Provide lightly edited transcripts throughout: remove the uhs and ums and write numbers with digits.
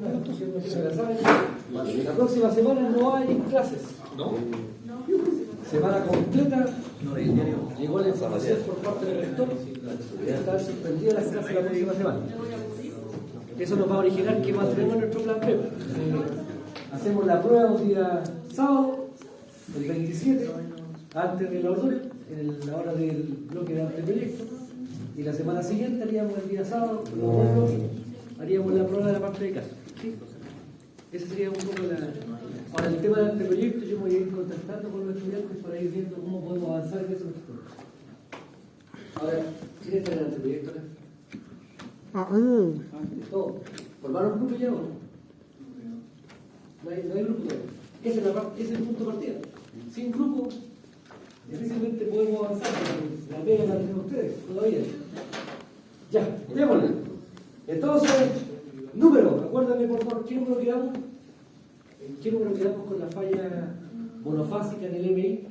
La próxima semana no hay clases. ¿No? Semana completa. Llegó la información por parte del rector. Están suspendidas las clases la próxima semana. Eso nos va a originar que mantenemos nuestro plan B. Hacemos la prueba un día sábado, el 27, antes del laboratorio, en la hora del bloque de anteproyecto. Y la semana siguiente haríamos el día sábado, haríamos la prueba de la parte de caso. ¿Sí? Ese sería un poco la... Ahora, el tema del anteproyecto, yo me voy a ir contactando con los estudiantes para ir viendo cómo podemos avanzar en eso. Ahora, ¿quién está en el anteproyecto acá? Todo. ¿Formaron grupo ya o no? No hay grupo todavía. Ese es el punto de partida. Sin grupo, difícilmente podemos avanzar. La pega la tienen ustedes todavía. Ya, démosle. Entonces, número, acuérdame por favor, ¿qué número quedamos? ¿En qué número quedamos con la falla monofásica en el MI?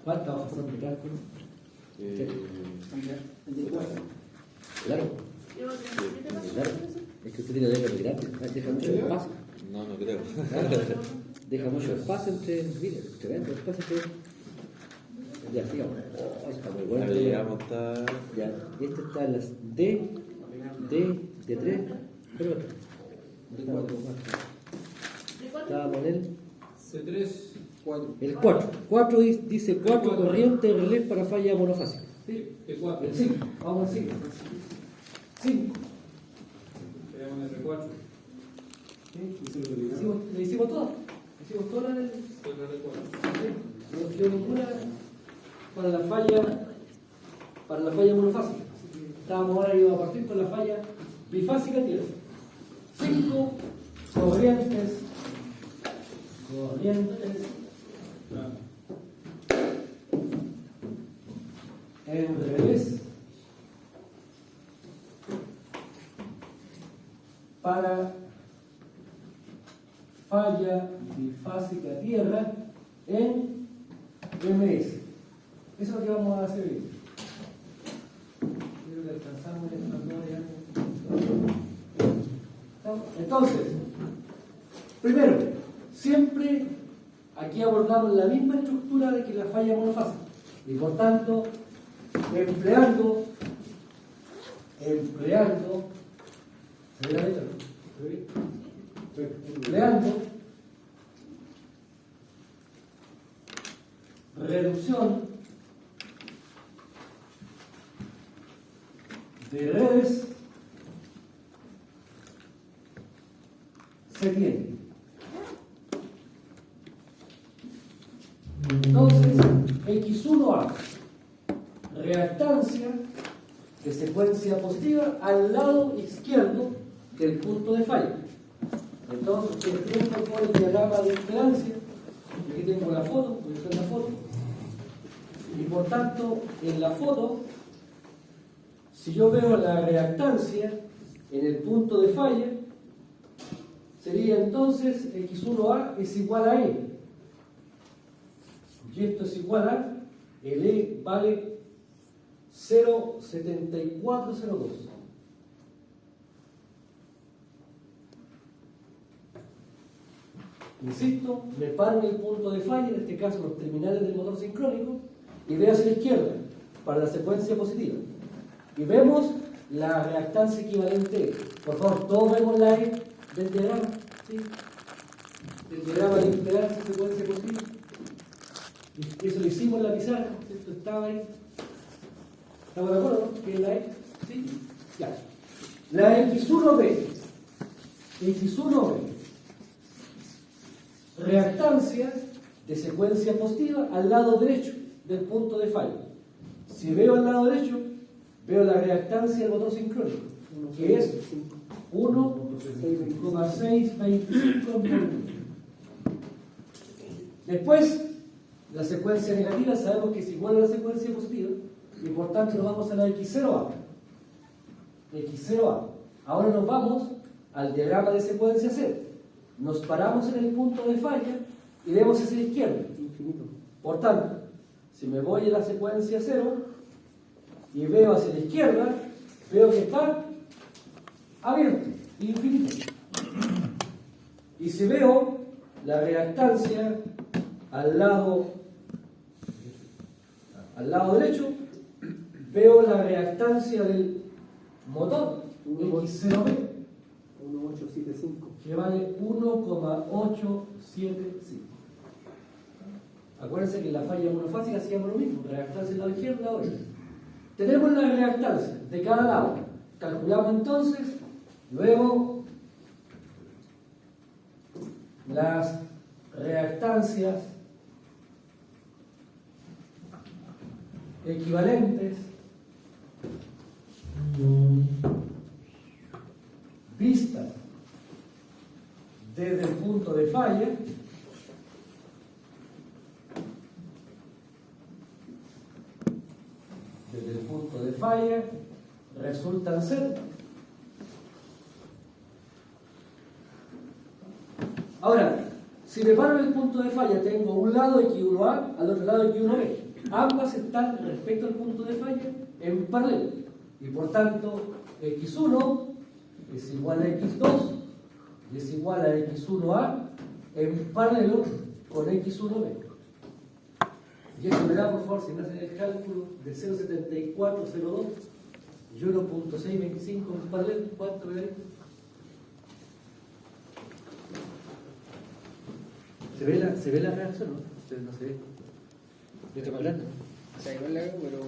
¿Cuántas hojas son de cálculo? Claro. Claro. Es que usted tiene letras grandes, deja mucho espacio. No creo. Deja mucho espacio entre. Mire, tremendo espacio entre. Ya, sigamos. Oh, está muy bueno. Llegamos hasta. Ya, y este está en las D, D3, pero estábamos en el C3, 4. El 4. 4 dice 4 corriente relé para falla monofásica. Sí, P4. El 5. Vamos al 5. 5. Tenemos R4. Le hicimos todas. Hicimos todas las. No quedó ninguna para la falla monofásica. Estábamos ahora iba a partir con la falla bifásica tierra. 5 corrientes en revés para falla bifásica tierra en MS. Eso es lo que vamos a hacer hoy. Creo que alcanzamos ya. Entonces, primero, siempre aquí abordamos la misma estructura de que la falla monofásica y por tanto empleando ¿se ve la letra? Empleando reducción de redes se tiene. Entonces, X1A, reactancia de secuencia positiva al lado izquierdo del punto de falla. Entonces, ustedes por favor el diagrama de impedancia. Aquí tengo la foto, voy a hacer la foto. Y por tanto, en la foto, si yo veo la reactancia en el punto de falla, sería entonces X1A es igual a E. Y esto es igual a, el E vale 0,7402. Insisto, me paro en el punto de falla, en este caso los terminales del motor sincrónico, y veo hacia la izquierda para la secuencia positiva. Y vemos la reactancia equivalente. Por favor, todos vemos la E del diagrama. ¿Sí? El diagrama de impedancia secuencia positiva. Y eso lo hicimos en la pizarra. Esto estaba ahí. ¿Estamos de acuerdo? ¿Qué es la E? ¿Sí? Ya. La X1B. X1B. Reactancia de secuencia positiva al lado derecho del punto de falla. Si veo al lado derecho, veo la reactancia del motor sincrónico, que es 1,625 por minuto. Después, la secuencia negativa sabemos que es igual a la secuencia positiva y por tanto nos vamos a la X0A. X0A. Ahora nos vamos al diagrama de secuencia 0. Nos paramos en el punto de falla y vemos hacia la izquierda, infinito. Por tanto, si me voy a la secuencia 0 y veo hacia la izquierda, veo que está abierto, infinito. Y si veo la reactancia al lado derecho, veo la reactancia del motor X0B, 1875. que vale 1,875. Acuérdense que en la falla monofásica hacíamos lo mismo, reactancia del lado izquierdo y lado derecho. Tenemos la reactancia de cada lado. Calculamos entonces, luego, las reactancias equivalentes vistas desde el punto de falla resultan ser. Ahora, si me paro en el punto de falla, tengo un lado X1A, al otro lado X1B. Ambas están respecto al punto de falla en paralelo. Y por tanto, X1 es igual a X2 y es igual a X1A en paralelo con X1B. Y eso me da, por favor, si me hacen el cálculo de 0,7402 y 1,625 en paralelo, ¿cuánto me da? ¿Se ve la reacción? ¿No? No se ve. ¿Letra más grande? O sea, igual la hago, pero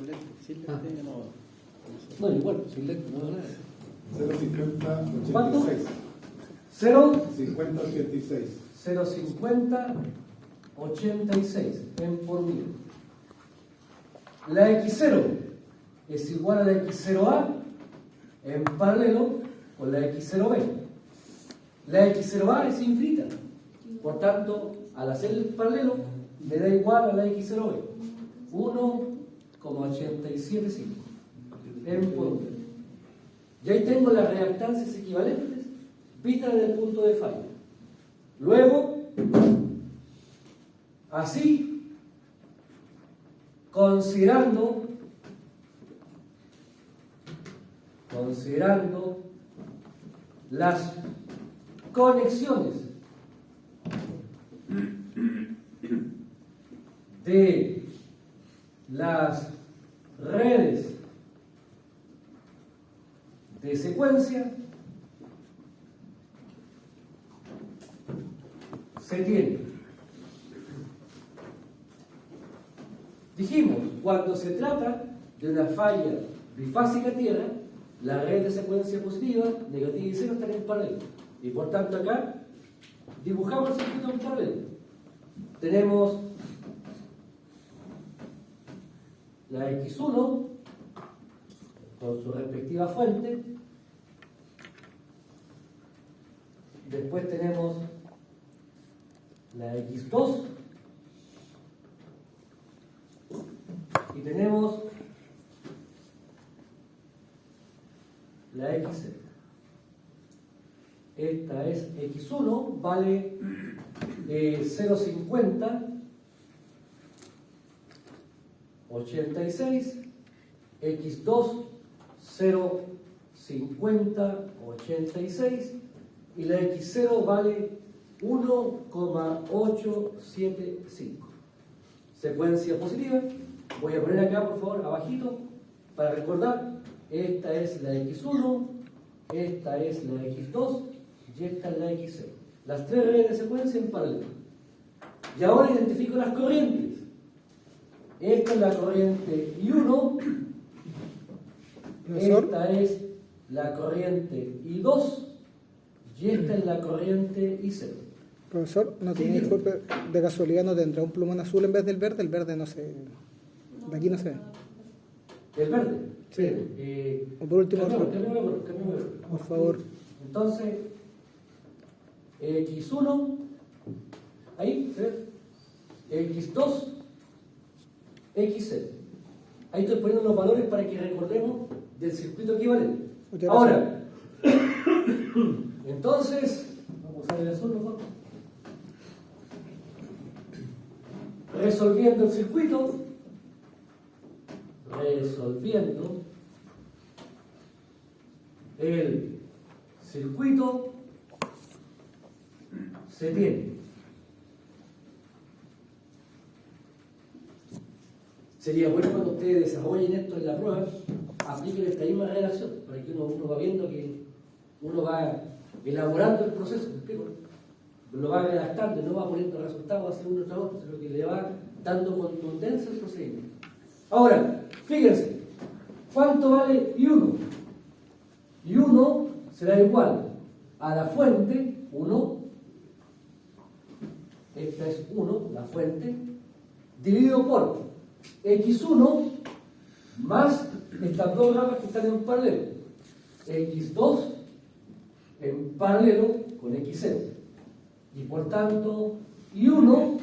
sin lente no. No, igual, sin lente, no veo nada. 0,5086. ¿Cuánto? 0. 5086. 0,5086 en por mil. La X0 es igual a la X0A en paralelo con la X0B. La X0A es infinita. Por tanto, al hacer el paralelo, me da igual a la X0B. 1,875 en por mil. Y ahí tengo las reactancias equivalentes vistas desde el punto de falla. Luego, así, considerando las conexiones de las redes de secuencia, se tiene. Dijimos, cuando se trata de una falla bifásica tierra, la red de secuencia positiva, negativa y cero están en paralelo. Y por tanto acá dibujamos el circuito en paralelo. Tenemos la X1 con su respectiva fuente. Después tenemos la X2 y tenemos la X0. Esta es X1, vale 0,50 86, X2 0,50 86 y la X0 vale 1,875. Secuencia positiva. Voy a poner acá, por favor, abajito, para recordar. Esta es la X1, esta es la X2 y esta es la X0. Las tres redes de secuencia en paralelo. Y ahora identifico las corrientes. Esta es la corriente I1, esta es la corriente I2 y esta es la corriente I0. Profesor, ¿no tiene, disculpe, de casualidad no tendrá un plumón azul en vez del verde? El verde no se... de aquí no se ve. ¿El verde? Sí. O por último, cambiémoslo. por favor. Entonces, X1, ahí, ¿sí? X2, X0. Ahí estoy poniendo los valores para que recordemos del circuito equivalente. Ahora, entonces, vamos a usar el azul mejor. Resolviendo el circuito, se tiene. Sería bueno cuando ustedes desarrollen esto en la prueba, apliquen esta misma redacción, para que uno va viendo que uno va elaborando el proceso, ¿me explico? Lo va redactando, no va poniendo resultados hacia uno tras otro, sino que le va dando contundencia al procedimiento. Ahora, fíjense, ¿cuánto vale I1? I1 será igual a la fuente 1, esta es 1, la fuente, dividido por X1 más estas dos ramas que están en paralelo, X2 en paralelo con X0. Y por tanto, I1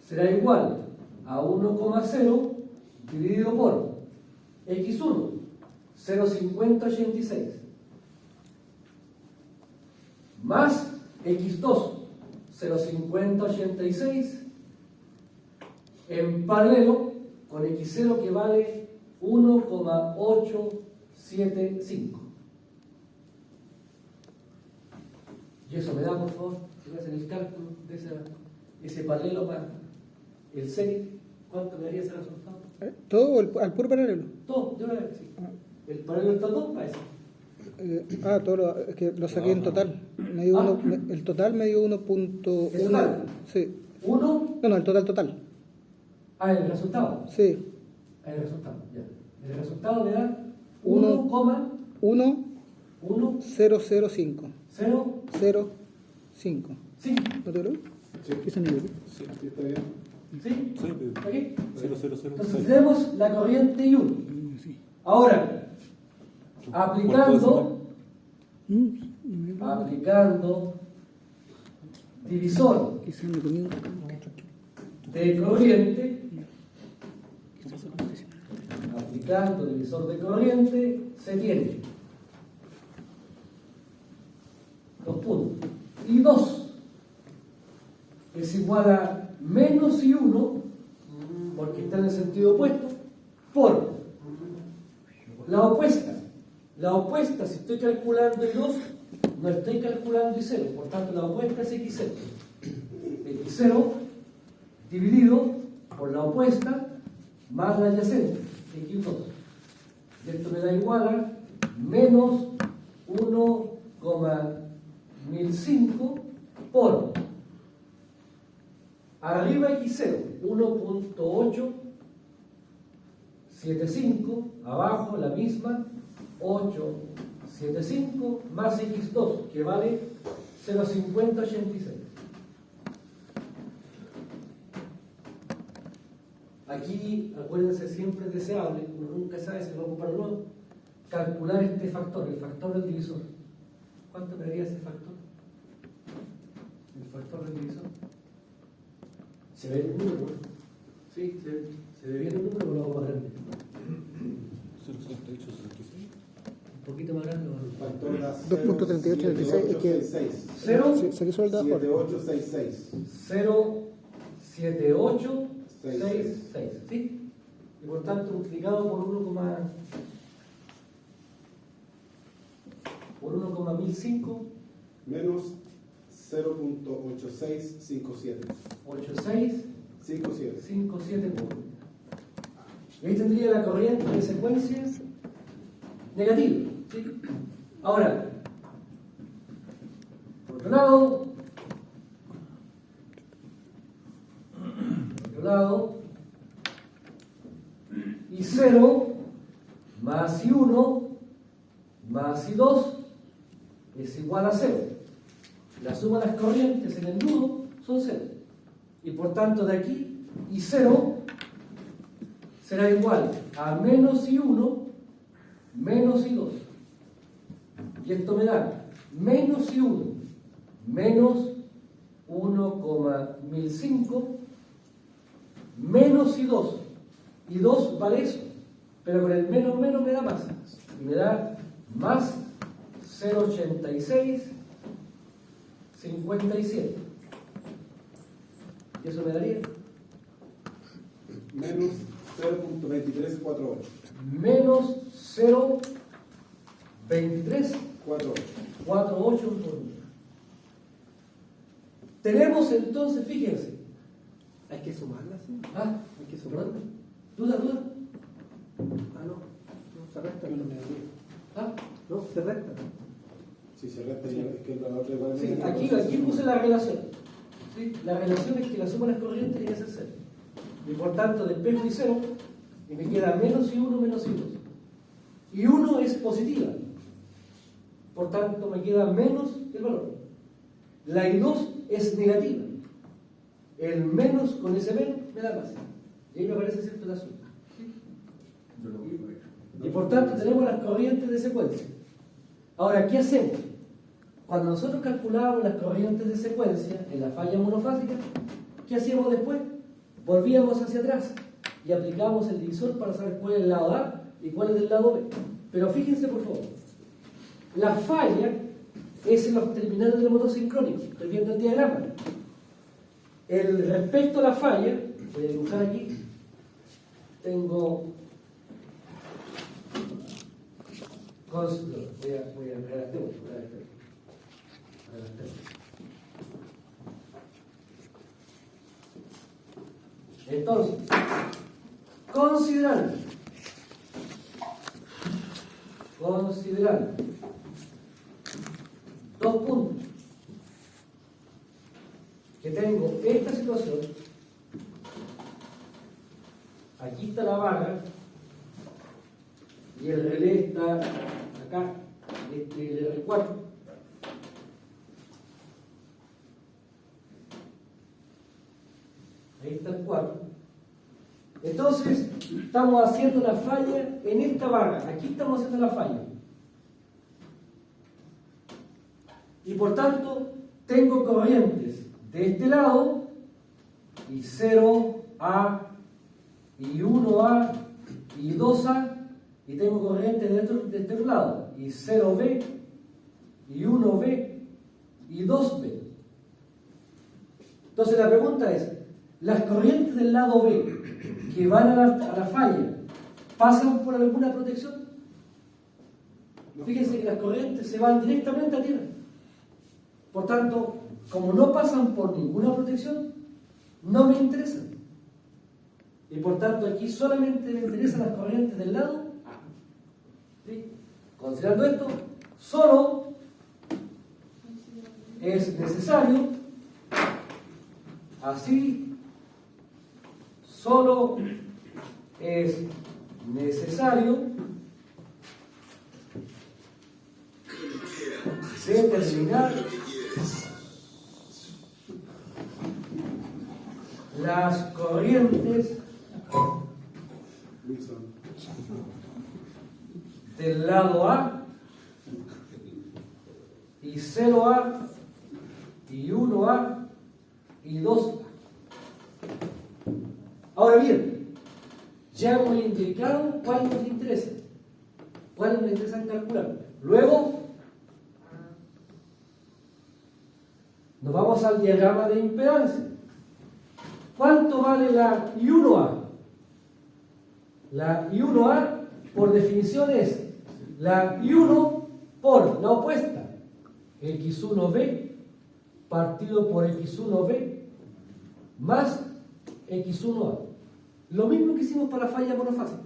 será igual a 1,0 dividido por X1, 0,5086, más X2, 0,5086, en paralelo con X0 que vale 1,875. Y eso me da, por favor, si me hacen el cálculo de ese paralelo para el 6, ¿cuánto me daría ese resultado? ¿Todo al puro paralelo? Todo, yo lo sí. El paralelo está todo para eso. Todo es que lo saqué en total. Me dio el total me dio 1.1. ¿El total? Sí. ¿1? No, el total. El resultado. Sí. El resultado, ya. El resultado me da 1,005. 0. 05. Sí. ¿No te lo? Sí. ¿Qué sonido? Sí, está bien. ¿Sí? Sí, ¿Aquí? 0,006. Entonces tenemos la corriente I1. Sí. Ahora, aplicando divisor Quizás me comí un de corriente, aplicando divisor de corriente, se tiene 2 puntos. I2 es igual a menos I1, porque está en el sentido opuesto, por la opuesta. La opuesta, si estoy calculando I2, no estoy calculando I0, por tanto la opuesta es X0. X0 dividido por la opuesta más la adyacente, X2. Y esto me da igual a menos 1,1005 por arriba X0, 1.875, abajo la misma, 875 más X2, que vale 0,5086. Aquí, acuérdense, siempre es deseable, uno nunca sabe si lo va a ocupar o no, calcular este factor, el factor del divisor. ¿Cuánto me daría ese factor? El factor del divisor. ¿Se ve el número? Sí, se ve bien el número, o lo hago más grande. 0,6866. Un poquito más grande o más grande. Factor da 2.3866 es que 0, saqué solo el de abajo. 7866. 0,7866, ¿sí? Y por tanto multiplicado por 1,1005, Menos 0.8657. 57. 8657 puntos. Y ahí tendría la corriente de secuencia negativa, ¿sí? Ahora, por otro lado, I0 más I1 más I2 es igual a 0. La suma de las corrientes en el nudo son 0. Y por tanto de aquí I0 será igual a menos I1 menos I2. Y esto me da menos I1 menos 1,1005 menos I2. I2 vale eso, pero con el menos me da más. Y me da más 0,8657. ¿Y eso me daría? Menos 0.2348. Menos 0,2348 por unidad. Tenemos entonces, fíjense, Hay que sumarlas, ¿sí? ¿ah? Hay que sumarlas. ¿Duda? Ah, no. No, se resta. ¿Ah? No, se resta. Si se resta, es que la otra igual. Sí, aquí puse la relación. ¿Sí? La relación es que la suma de las corrientes tiene que ser cero. Y por tanto, despejo y cero, y me queda menos y 1, menos y 2. Y 1 es positiva. Por tanto, me queda menos el valor. La I2 es negativa. El menos con ese menos me da más. Y ahí me aparece cierto el asunto. Y por tanto, tenemos las corrientes de secuencia. Ahora, ¿qué hacemos? Cuando nosotros calculábamos las corrientes de secuencia en la falla monofásica, ¿qué hacíamos después? Volvíamos hacia atrás y aplicábamos el divisor para saber cuál es el lado A y cuál es el lado B. Pero fíjense, por favor, la falla es en los terminales del motor sincrónico. Estoy viendo el diagrama. Respecto a la falla, voy a dibujar aquí, tengo... Voy a redactar mucho. Entonces, considerando dos puntos que tengo esta situación, aquí está la barra y el relé está acá, el R4. Ahí está el 4. Entonces, estamos haciendo la falla en esta barra. Aquí estamos haciendo la falla. Y por tanto, tengo corrientes de este lado, y 0A, y 1A, y 2A, y tengo corrientes de este otro lado, y 0B, y 1B, y 2B. Entonces la pregunta es, ¿las corrientes del lado B que van a la falla pasan por alguna protección? Fíjense que las corrientes se van directamente a tierra. Por tanto, como no pasan por ninguna protección, no me interesan. Y por tanto aquí solamente me interesan las corrientes del lado A. ¿Sí? Considerando esto, solo es necesario, así, solo es necesario determinar las corrientes del lado A y 0A y 1A y 2A. Ahora bien, ya hemos indicado cuál nos interesa, cuáles nos interesan calcular. Luego nos vamos al diagrama de impedancia. ¿Cuánto vale la I1A? La I1A, por definición, es la I1 por la opuesta, X1B partido por X1B más X1A. Lo mismo que hicimos para la falla monofásica.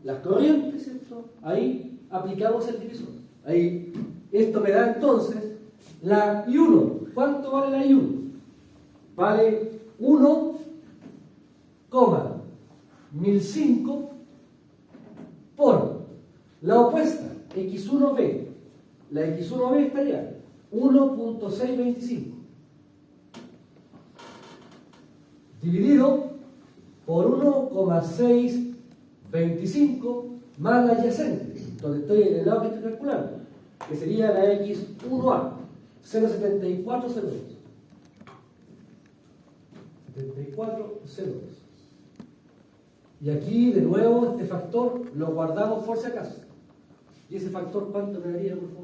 Las corrientes, ¿cierto? Ahí aplicamos el divisor. Ahí, esto me da entonces la I1. ¿Cuánto vale la I1? Vale 1,1005 por la opuesta, X1B. La X1B está allá, 1.625. Dividido por 1,625 más la adyacente, donde estoy en el lado que estoy calculando, que sería la X1A, 0.7402. 7402. Y aquí, de nuevo, este factor lo guardamos por si acaso. ¿Y ese factor cuánto me daría, por favor?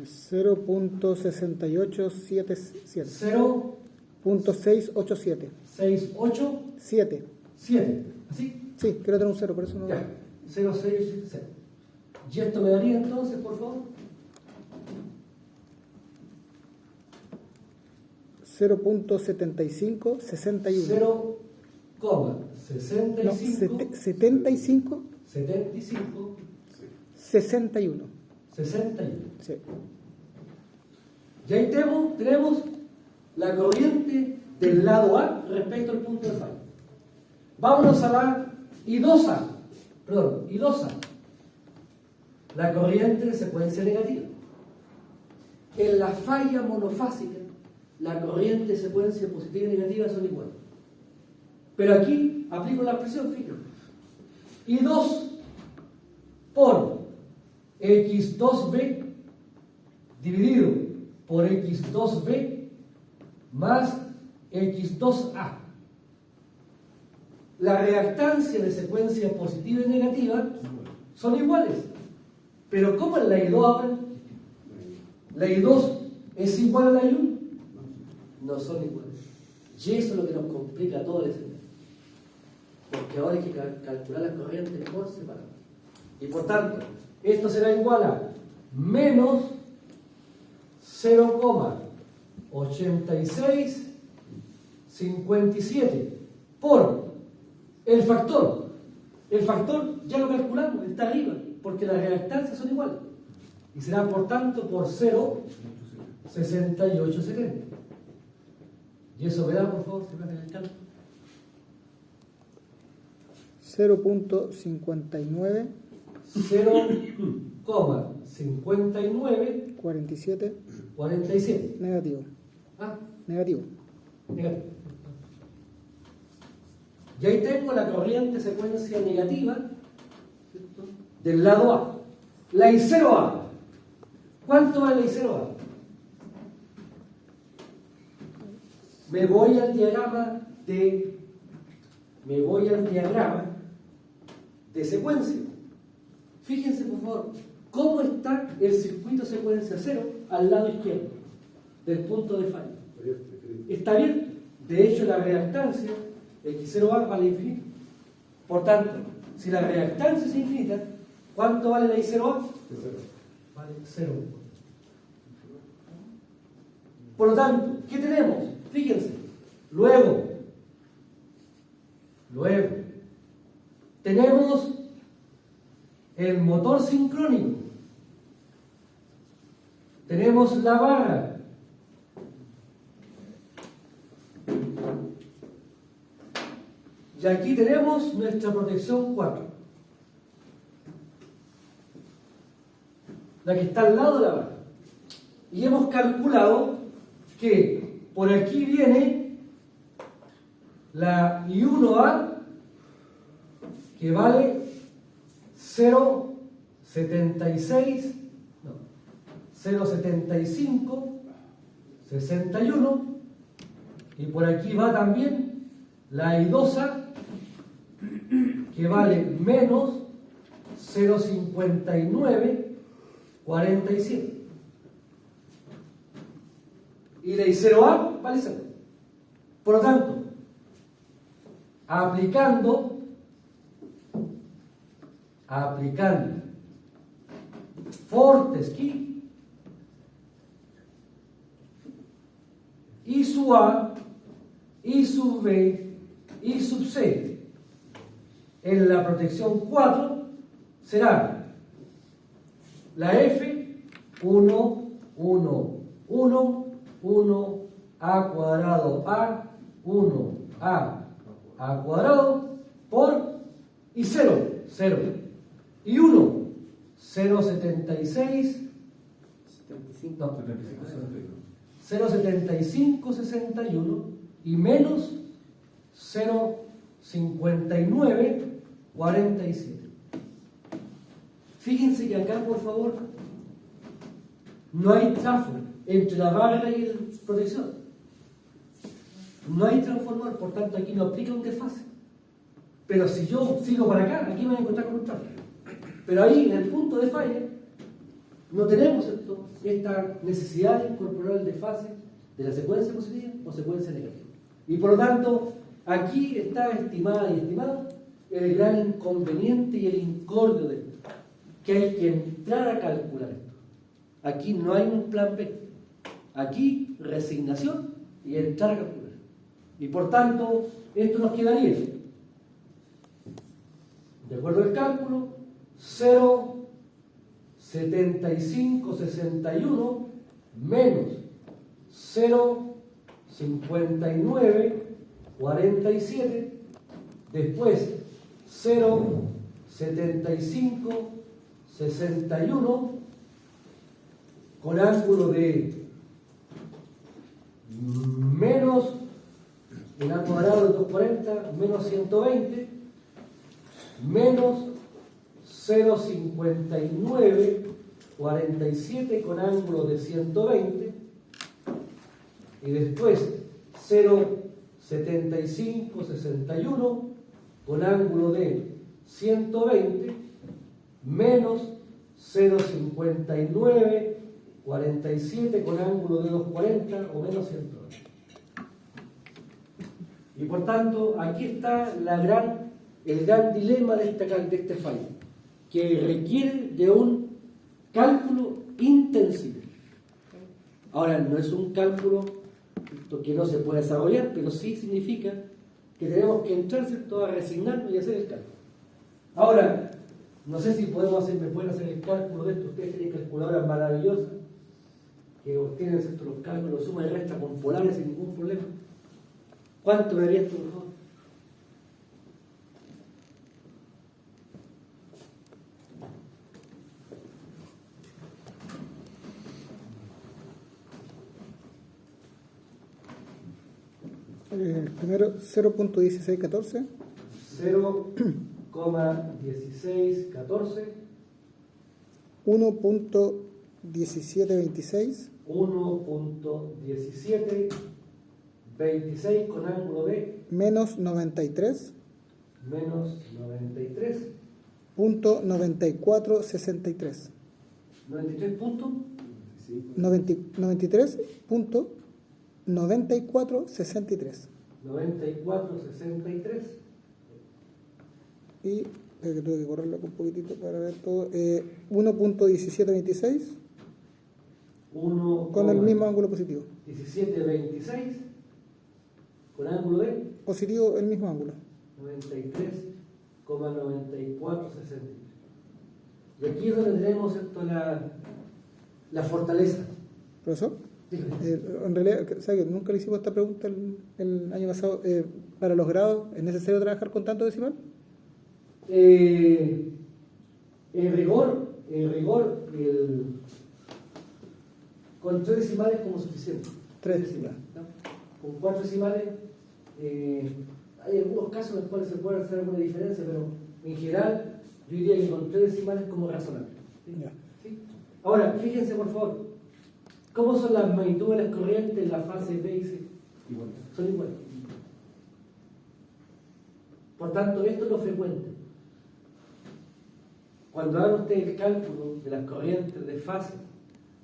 0.6877. 0.687. 687. 7. ¿Así? Sí, quiero tener un 0, por eso no. Ya. 0.687. ¿Y esto me daría entonces, por favor? 0.75, 61. 0,65, No, 75, 75, 61. 61. Sí. Y ahí tenemos la corriente del lado A respecto al punto de falla. Vámonos a la I2A. Perdón, I2A. La corriente de secuencia negativa. En la falla monofásica, la corriente de secuencia positiva y negativa son iguales. Pero aquí aplico la expresión, fíjate. I2 por X2B dividido por X2B más X2A. La reactancia de secuencia positiva y negativa son iguales. Pero ¿cómo es la I2 ahora? ¿La I2 es igual a la I1? No son iguales. Y eso es lo que nos complica todo el escenario. Porque ahora hay que calcular las corrientes por separado. Y por tanto, esto será igual a menos 0,8657 por el factor. El factor ya lo calculamos, está arriba, porque las reactancias son iguales. Y será por tanto por 0,6870. Y eso verá, por favor, si me hacen el cálculo. 0.59 0,59 47 47. negativo. Ah, Negativo. negativo. Y ahí tengo la corriente secuencia negativa, ¿cierto?, del lado A. La I0A. ¿Cuánto vale la I0A? Me voy al diagrama de secuencia. Fíjense, por favor, cómo está el circuito secuencia 0 al lado izquierdo del punto de falla. Está abierto. De hecho, la reactancia X0A vale infinito. Por tanto, si la reactancia es infinita, ¿cuánto vale la I0A? Vale 0. Por lo tanto, ¿qué tenemos? Fíjense. Luego, tenemos el motor sincrónico. Tenemos la barra. Y aquí tenemos nuestra protección 4. La que está al lado de la barra. Y hemos calculado que por aquí viene la I1A, que vale 0,75 61, y por aquí va también la I2A, que vale menos 0,59 47. Y la I0A vale 0. Por lo tanto, aplicando Fortescue, I sub A, I sub B, I sub C en la protección 4 será la F 1, 1, 1, 1, A cuadrado A, 1, A cuadrado por y 0, 0. Y 1, 0,76, 0,7561 y menos 0,59 47. Fíjense que acá, por favor, no hay trafo entre la barra y la protección. No hay transformador, por tanto aquí no aplica un desfase. Pero si yo sigo para acá, aquí me voy a encontrar con un trafo. Pero ahí, en el punto de falla, no tenemos esta necesidad de incorporar el desfase de la secuencia positiva o secuencia negativa. Y por lo tanto, aquí está estimada y estimado el gran inconveniente y el incordio de esto, que hay que entrar a calcular esto. Aquí no hay un plan B. Aquí, resignación y entrar a calcular. Y por tanto, esto nos quedaría, de acuerdo al cálculo, 0,7561 menos 0,5947, después 0,7561 con ángulo de menos el A cuadrado de 240 menos 120 menos 0,5947 con ángulo de 120 y después 0,7561 con ángulo de 120 menos 0,5947 con ángulo de 240 o menos 120. Y por tanto, aquí está el gran dilema de este fallo, que requiere de un cálculo intensivo. Ahora, no es un cálculo que no se puede desarrollar, pero sí significa que tenemos que entrar, ¿cierto?, a resignarnos y hacer el cálculo. Ahora, no sé si me pueden hacer el cálculo de esto. Ustedes tienen calculadoras maravillosas que obtienen, ¿cierto?, los cálculos, suma y resta con polares sin ningún problema. ¿Cuánto me daría esto, por favor? Primero 0.1614. 0,1614. 1.1726. 1.1726 con ángulo de menos 93. menos 93. Punto 9463. 93 puntos. 93.9463. 9463. Y que tuve que correrlo un poquitito para ver todo. 1.1726 con el mismo ángulo positivo. 1726 con ángulo de Positivo, el mismo ángulo. 93,9463. Y aquí es donde tenemos, ¿cierto?, la fortaleza. Profesor, en realidad, ¿sabe que nunca le hicimos esta pregunta el año pasado? Para los grados, ¿es necesario trabajar con tanto decimal? En rigor, con 3 decimales como suficiente. 3 decimales. ¿No? Con 4 decimales hay algunos casos en los cuales se puede hacer alguna diferencia, pero en general yo diría que con 3 decimales como razonable. ¿Sí? Ya. ¿Sí? Ahora, fíjense por favor, ¿cómo son las magnitudes de las corrientes en la fase B y C? Igual. Son iguales. Por tanto, esto es lo frecuente. Cuando hagan ustedes el cálculo de las corrientes de fase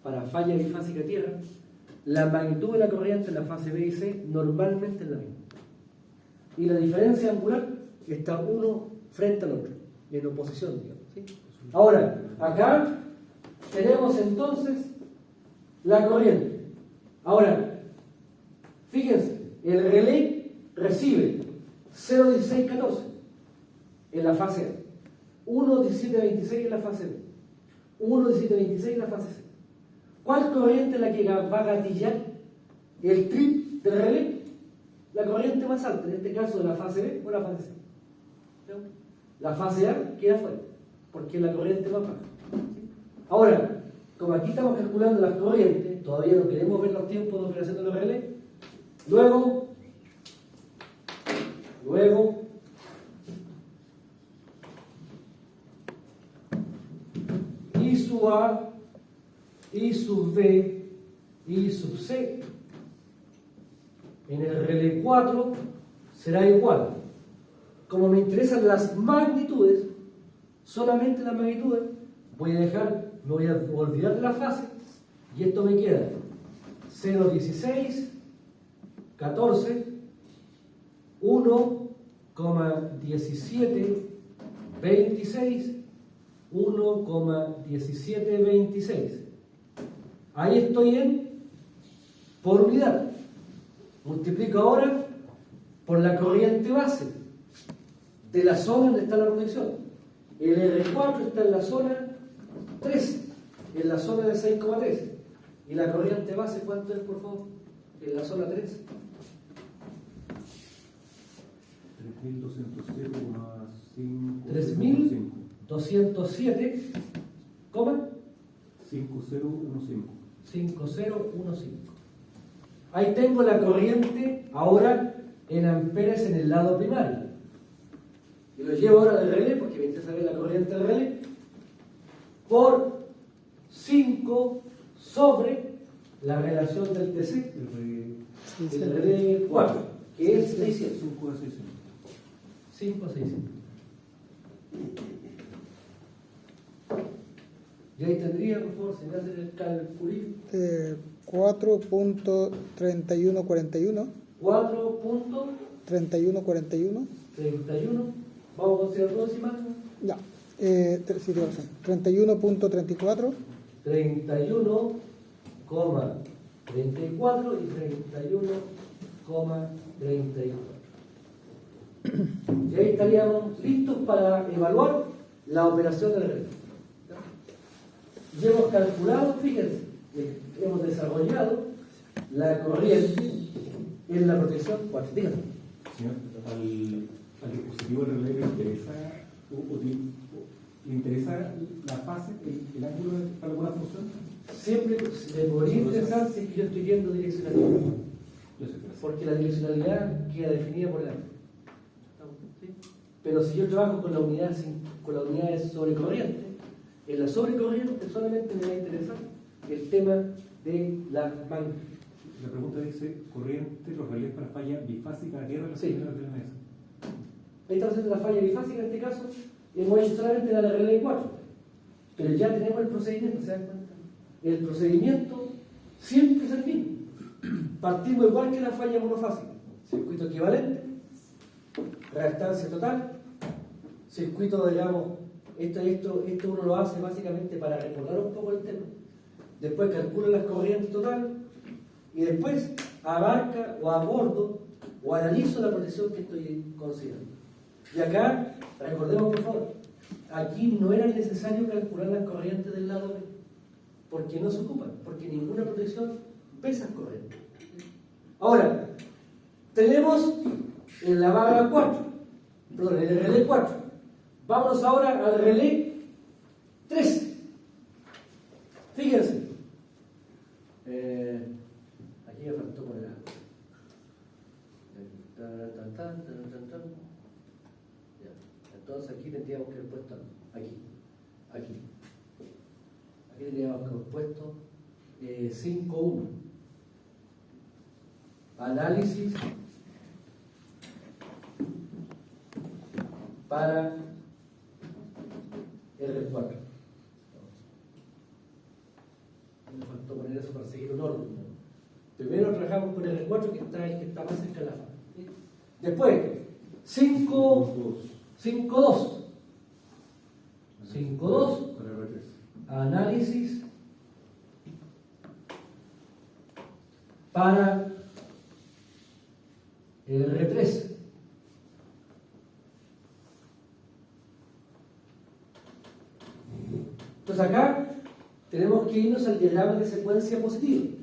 para falla bifásica tierra, la magnitud de la corriente en la fase B y C normalmente es la misma. Y la diferencia angular está uno frente al otro, en oposición, digamos, ¿sí? Ahora, acá tenemos entonces la corriente. Ahora, fíjense, el relé recibe 0,1614 en la fase A, 1,1726 en la fase B, 1,1726 en la fase C. ¿Cuál corriente es la que va a gatillar el trip del relé? La corriente más alta, en este caso de la fase B o la fase C. ¿No? La fase A queda fuera, porque es la corriente más baja. ¿Sí? Ahora, como aquí estamos calculando las corrientes, todavía no queremos ver los tiempos de operación de los relés. Luego, I sub A, I sub B, I sub C, en el relé 4 será igual. Como me interesan las magnitudes, solamente las magnitudes, me voy a olvidar de la fase, y esto me queda 0,16, 14, 1,1726, 1,1726. Ahí estoy en por unidad. Multiplico ahora por la corriente base de la zona donde está la protección. El R4 está en la zona 3, en la zona de 6,3. ¿Y la corriente base cuánto es, por favor? En la zona 3. 3.207,5. 5015. Ahí tengo la corriente ahora en amperes en el lado primario. Y lo llevo ahora del relé, porque me interesa ver la corriente del relé, por 5 sobre la relación del TC, el relé 4, que es 600. 5 a 600. Y ahí tendría, por favor, si me hacen el calculín. 4.3141. 4.3141. Vamos a considerar dos decimas. Ya. Sí, tiene razón. 31.34. 31,34 y 31,34. Y ahí estaríamos listos para evaluar la operación del reloj. Y hemos calculado, fíjense, hemos desarrollado la corriente en la protección 4. Díganme. Señor, al dispositivo del relé le interesa la fase, el ángulo para alguna función. Siempre me podría interesar si es que yo estoy viendo direccionalidad. Porque la direccionalidad queda definida por el ángulo. ¿Sí? Pero si yo trabajo con la unidad de sobrecorriente, en la sobrecorriente solamente me va a interesar el tema de la magnitud. La pregunta dice, corriente, los relés para falla bifásica, ¿qué relación tiene la mesa? Ahí estamos haciendo la falla bifásica en este caso, hemos hecho solamente la de relé 4. Pero ya tenemos el procedimiento, ¿se dan cuenta? El procedimiento siempre es el mismo. Partimos igual que la falla monofásica. Circuito equivalente, reactancia total, circuito, digamos, esto uno lo hace básicamente para recordar un poco el tema. Después calcula las corrientes total y después abarca o abordo o analizo la protección que estoy considerando. Y acá, recordemos por favor, aquí no era necesario calcular las corrientes del lado B, porque no se ocupan, porque ninguna protección pesa corriente. Ahora, tenemos en la barra 4, perdón, en el relé 4. Vámonos ahora al relé 3. Fíjense. Aquí me faltó poner algo. Ya. Entonces aquí tendríamos que haber puesto algo. Aquí tendríamos que haber puesto 5.1. Análisis para R4. Me faltó poner eso para seguir un orden. Primero trabajamos con el R4 que está más cerca de la fase. Después, 5.2. Análisis para el R3. Entonces acá tenemos que irnos al diagrama de secuencia positiva,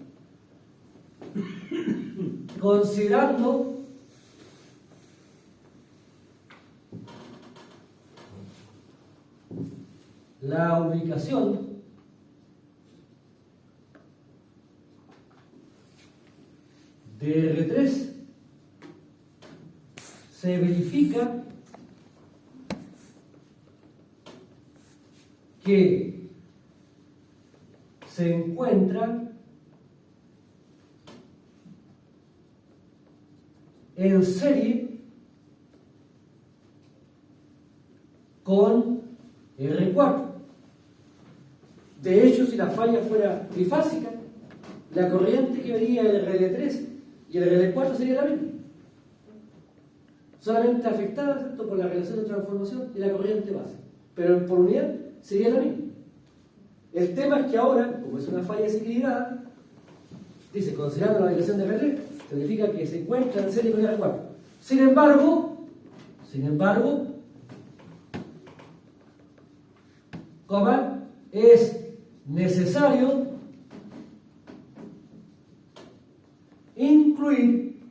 considerando la ubicación de R3 se verifica que se encuentra en serie con R4. De hecho, si la falla fuera trifásica, la corriente que vería el RL3 y el RL4 sería la misma. Solamente afectada, ¿cierto?, por la relación de transformación y la corriente base. Pero por unidad sería la misma. El tema es que ahora, como es una falla desequilibrada, Dice, considerando la ubicación de R3, significa que se encuentra en serie con R4. Sin embargo, coma, es necesario incluir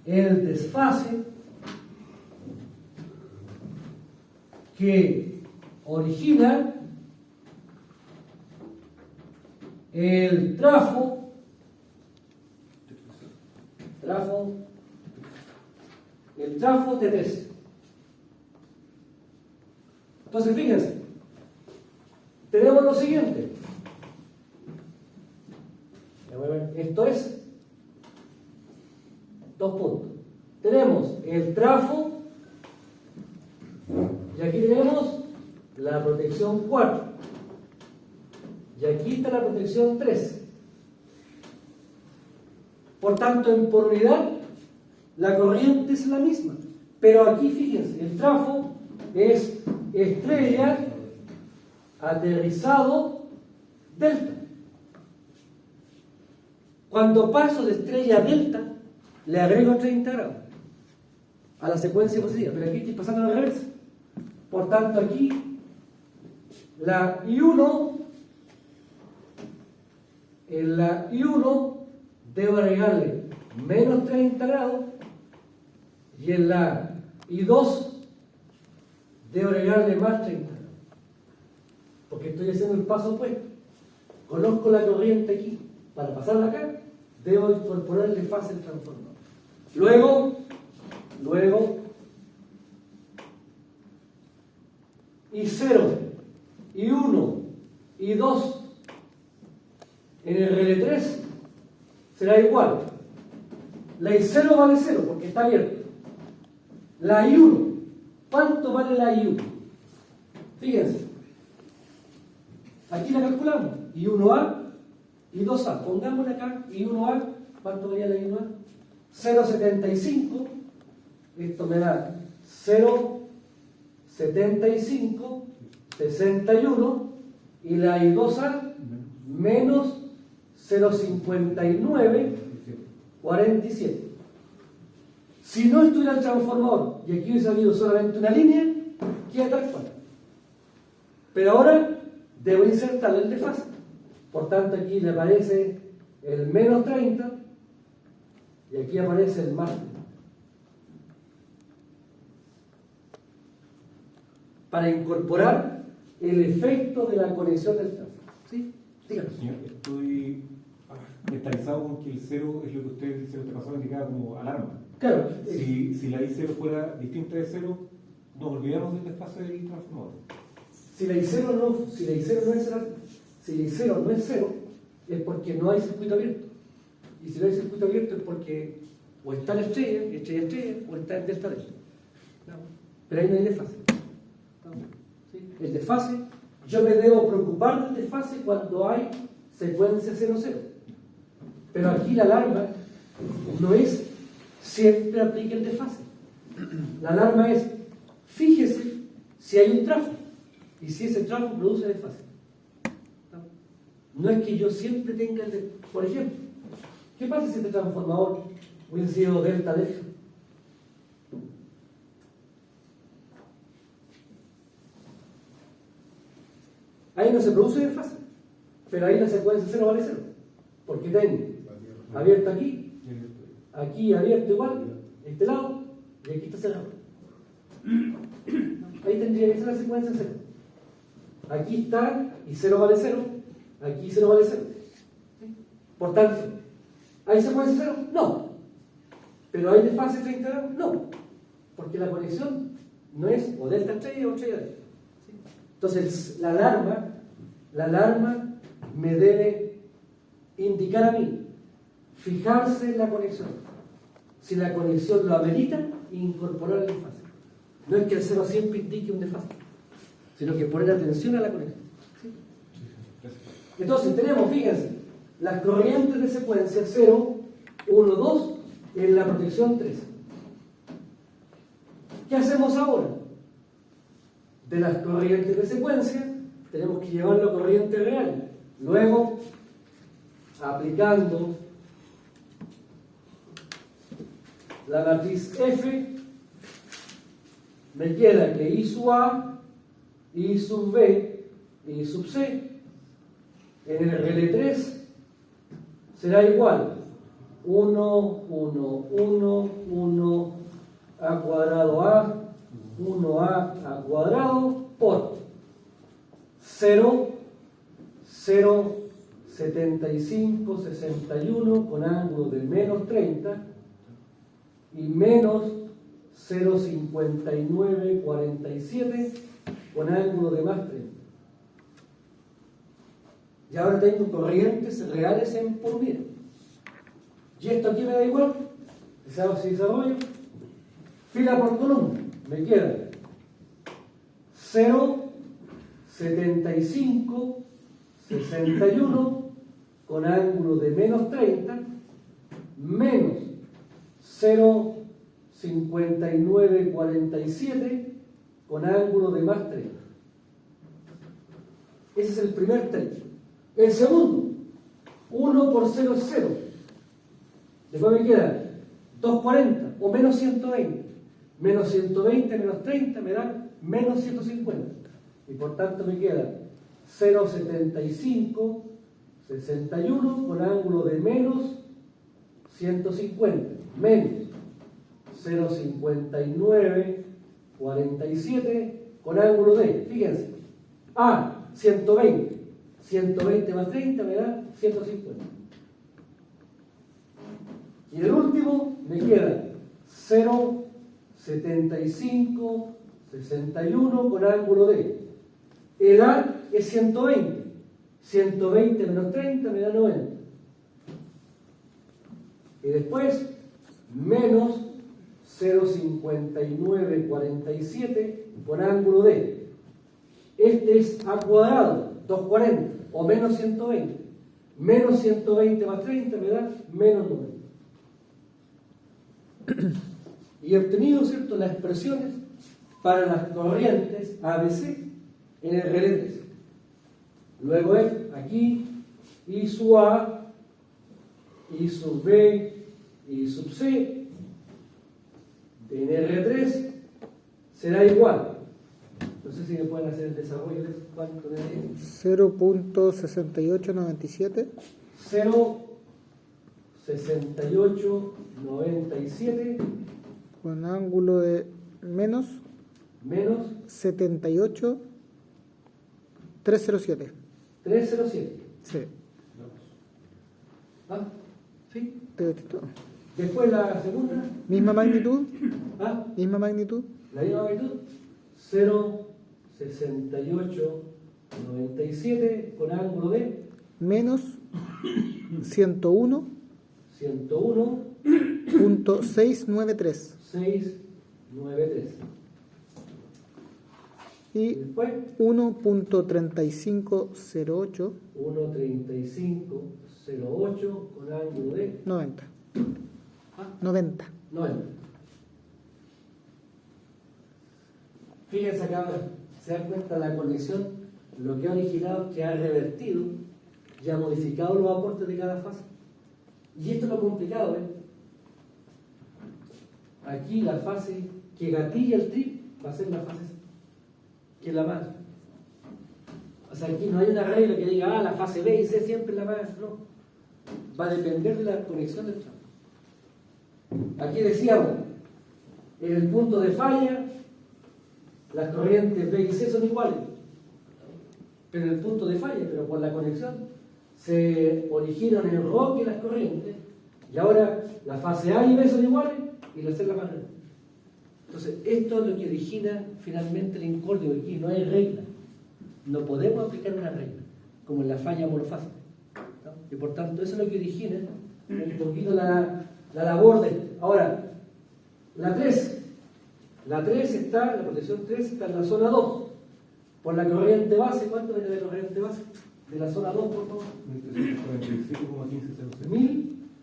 el desfase que origina el trafo T3. Entonces, fíjense, tenemos lo siguiente. Esto es 2 puntos. Tenemos el trafo y aquí tenemos la protección 4 y aquí está la protección 3. Por tanto, en polaridad la corriente es la misma, pero aquí fíjense, el trafo es estrella aterrizado delta. Cuando paso de estrella a delta, le agrego 30 grados a la secuencia positiva, pero aquí estoy pasando al revés. Por tanto, aquí la I1, en la I1 debo agregarle menos 30 grados y en la I2 debo agregarle más 30 grados, porque estoy haciendo el paso opuesto. Conozco la corriente aquí, para pasarla acá debo incorporarle fase al transformador. Luego I0, I1, I2 en el RL3 será igual. La I0 vale 0 porque está abierto. La I1, ¿cuánto vale la I1? Fíjense, aquí la calculamos. I1A, I2A, pongámosle acá I1A, ¿cuánto valía la I1A? 0,75, esto me da 0,75, 61, y la I2A menos 0,59, 47. Si no estuviera el transformador y aquí hubiese habido solamente una línea, queda tal cual. Pero ahora debo insertarle el desfase. Por tanto, aquí le aparece el menos 30 y aquí aparece el más 30. Para incorporar el efecto de la conexión del tráfico. ¿Sí? Dígame. Señor, estoy mentalizado con que el 0 es lo que usted dice, usted pasó indicaba como alarma. Claro. Si la I0 fuera distinta de 0, nos olvidamos del desfase del transformador. Si la I0 no es 0, es porque no hay circuito abierto. Y si no hay circuito abierto es porque o está la estrella, o está el delta delta. ¿No? Pero ahí no hay desfase. ¿No? ¿Sí? El desfase, yo me debo preocupar del desfase cuando hay secuencia 0-0. Pero aquí la alarma no es siempre aplique el desfase. La alarma es, fíjese si hay un tráfico y si ese tráfico produce desfase. No es que yo siempre tenga el desfase. Por ejemplo, ¿qué pasa si este transformador hubiese sido delta delta? Ahí no se produce desfase, pero ahí la secuencia 0 vale 0, porque tengo abierto aquí, aquí abierto igual, este lado, y aquí está cerrado. Ahí tendría que ser la secuencia 0. Aquí está, y 0 vale 0, aquí 0 vale 0. Por tanto, ¿hay secuencia 0? No. ¿Pero hay desfase 30 grados? No. Porque la conexión no es o delta estrella o estrella delta. Entonces, la alarma me debe indicar a mí, fijarse en la conexión. Si la conexión lo amerita, incorporar el desfase. No es que el 0 siempre indique un desfase, sino que poner atención a la conexión. ¿Sí? Entonces, tenemos, fíjense, las corrientes de secuencia 0, 1, 2 en la protección 3. ¿Qué hacemos ahora? De las corrientes de secuencia tenemos que llevarlo a corriente real. Luego, aplicando la matriz F, me queda que I sub A, I sub B y I sub C en el RL3 será igual 1, 1, 1, 1 A cuadrado A, 1A cuadrado por 0, 0, 75, 61 con ángulo de menos 30 y menos 0,59, 47 con ángulo de más 30. Y ahora tengo corrientes reales en por unidad. Y esto aquí me da igual. Si desarrollo, fila por columna, me queda 0, 75, 61 con ángulo de menos 30 menos 0,59, 47 con ángulo de más 30. Ese es el primer término. El segundo, 1 por 0 es 0. Después me queda 240 o menos 120. Menos 120 menos 30 me da menos 150. Y por tanto me queda 0,75, 61 con ángulo de menos 150. Menos 0,59, 47 con ángulo de, fíjense, A, 120. 120 más 30 me da 150. Y el último me queda 0,75, 61 con ángulo de. El A es 120. 120 menos 30 me da 90. Y después, menos 0,59, 47 con ángulo de. Este es A cuadrado, 240, o menos 120. Menos 120 más 30 me da menos 90. Y he obtenido, ¿cierto?, las expresiones para las corrientes ABC en el RL3. Luego es aquí I sub A, I sub B, I sub C en R3 será igual. No sé si me pueden hacer el desarrollo de cuánto de 0.6897 0,6897 con ángulo de menos 78 307. 307. Sí. ¿Ah? ¿Sí? Después la segunda. Misma magnitud. ¿Ah? Misma magnitud. La misma magnitud. 0,6897 con ángulo de menos 101.693. 693. Y después 1.3508. 1.3508 con ángulo de 90. ¿Ah? 90. Fíjense acá, se dan cuenta la conexión, lo que ha originado, que ha revertido y ha modificado los aportes de cada fase. Y esto es lo complicado, Aquí la fase que gatilla el trip va a ser la fase que es la más. O sea, aquí no hay una regla que diga, la fase B y C siempre es la más. No. Va a depender de la conexión del tramo. Aquí decíamos, en el punto de falla, las corrientes B y C son iguales. Pero en el punto de falla, pero por la conexión, se originan en roque las corrientes. Y ahora la fase A y B son iguales y la C es la más grande. Entonces, esto es lo que origina finalmente el incordio. Aquí no hay regla. No podemos aplicar una regla, como en la falla monofásica, ¿no? Y por tanto, eso es lo que origina un poquito la labor de. Ahora, la 3. La protección 3 está en la zona 2. Por la corriente base, ¿cuánto viene de la corriente base? De la zona 2, por favor.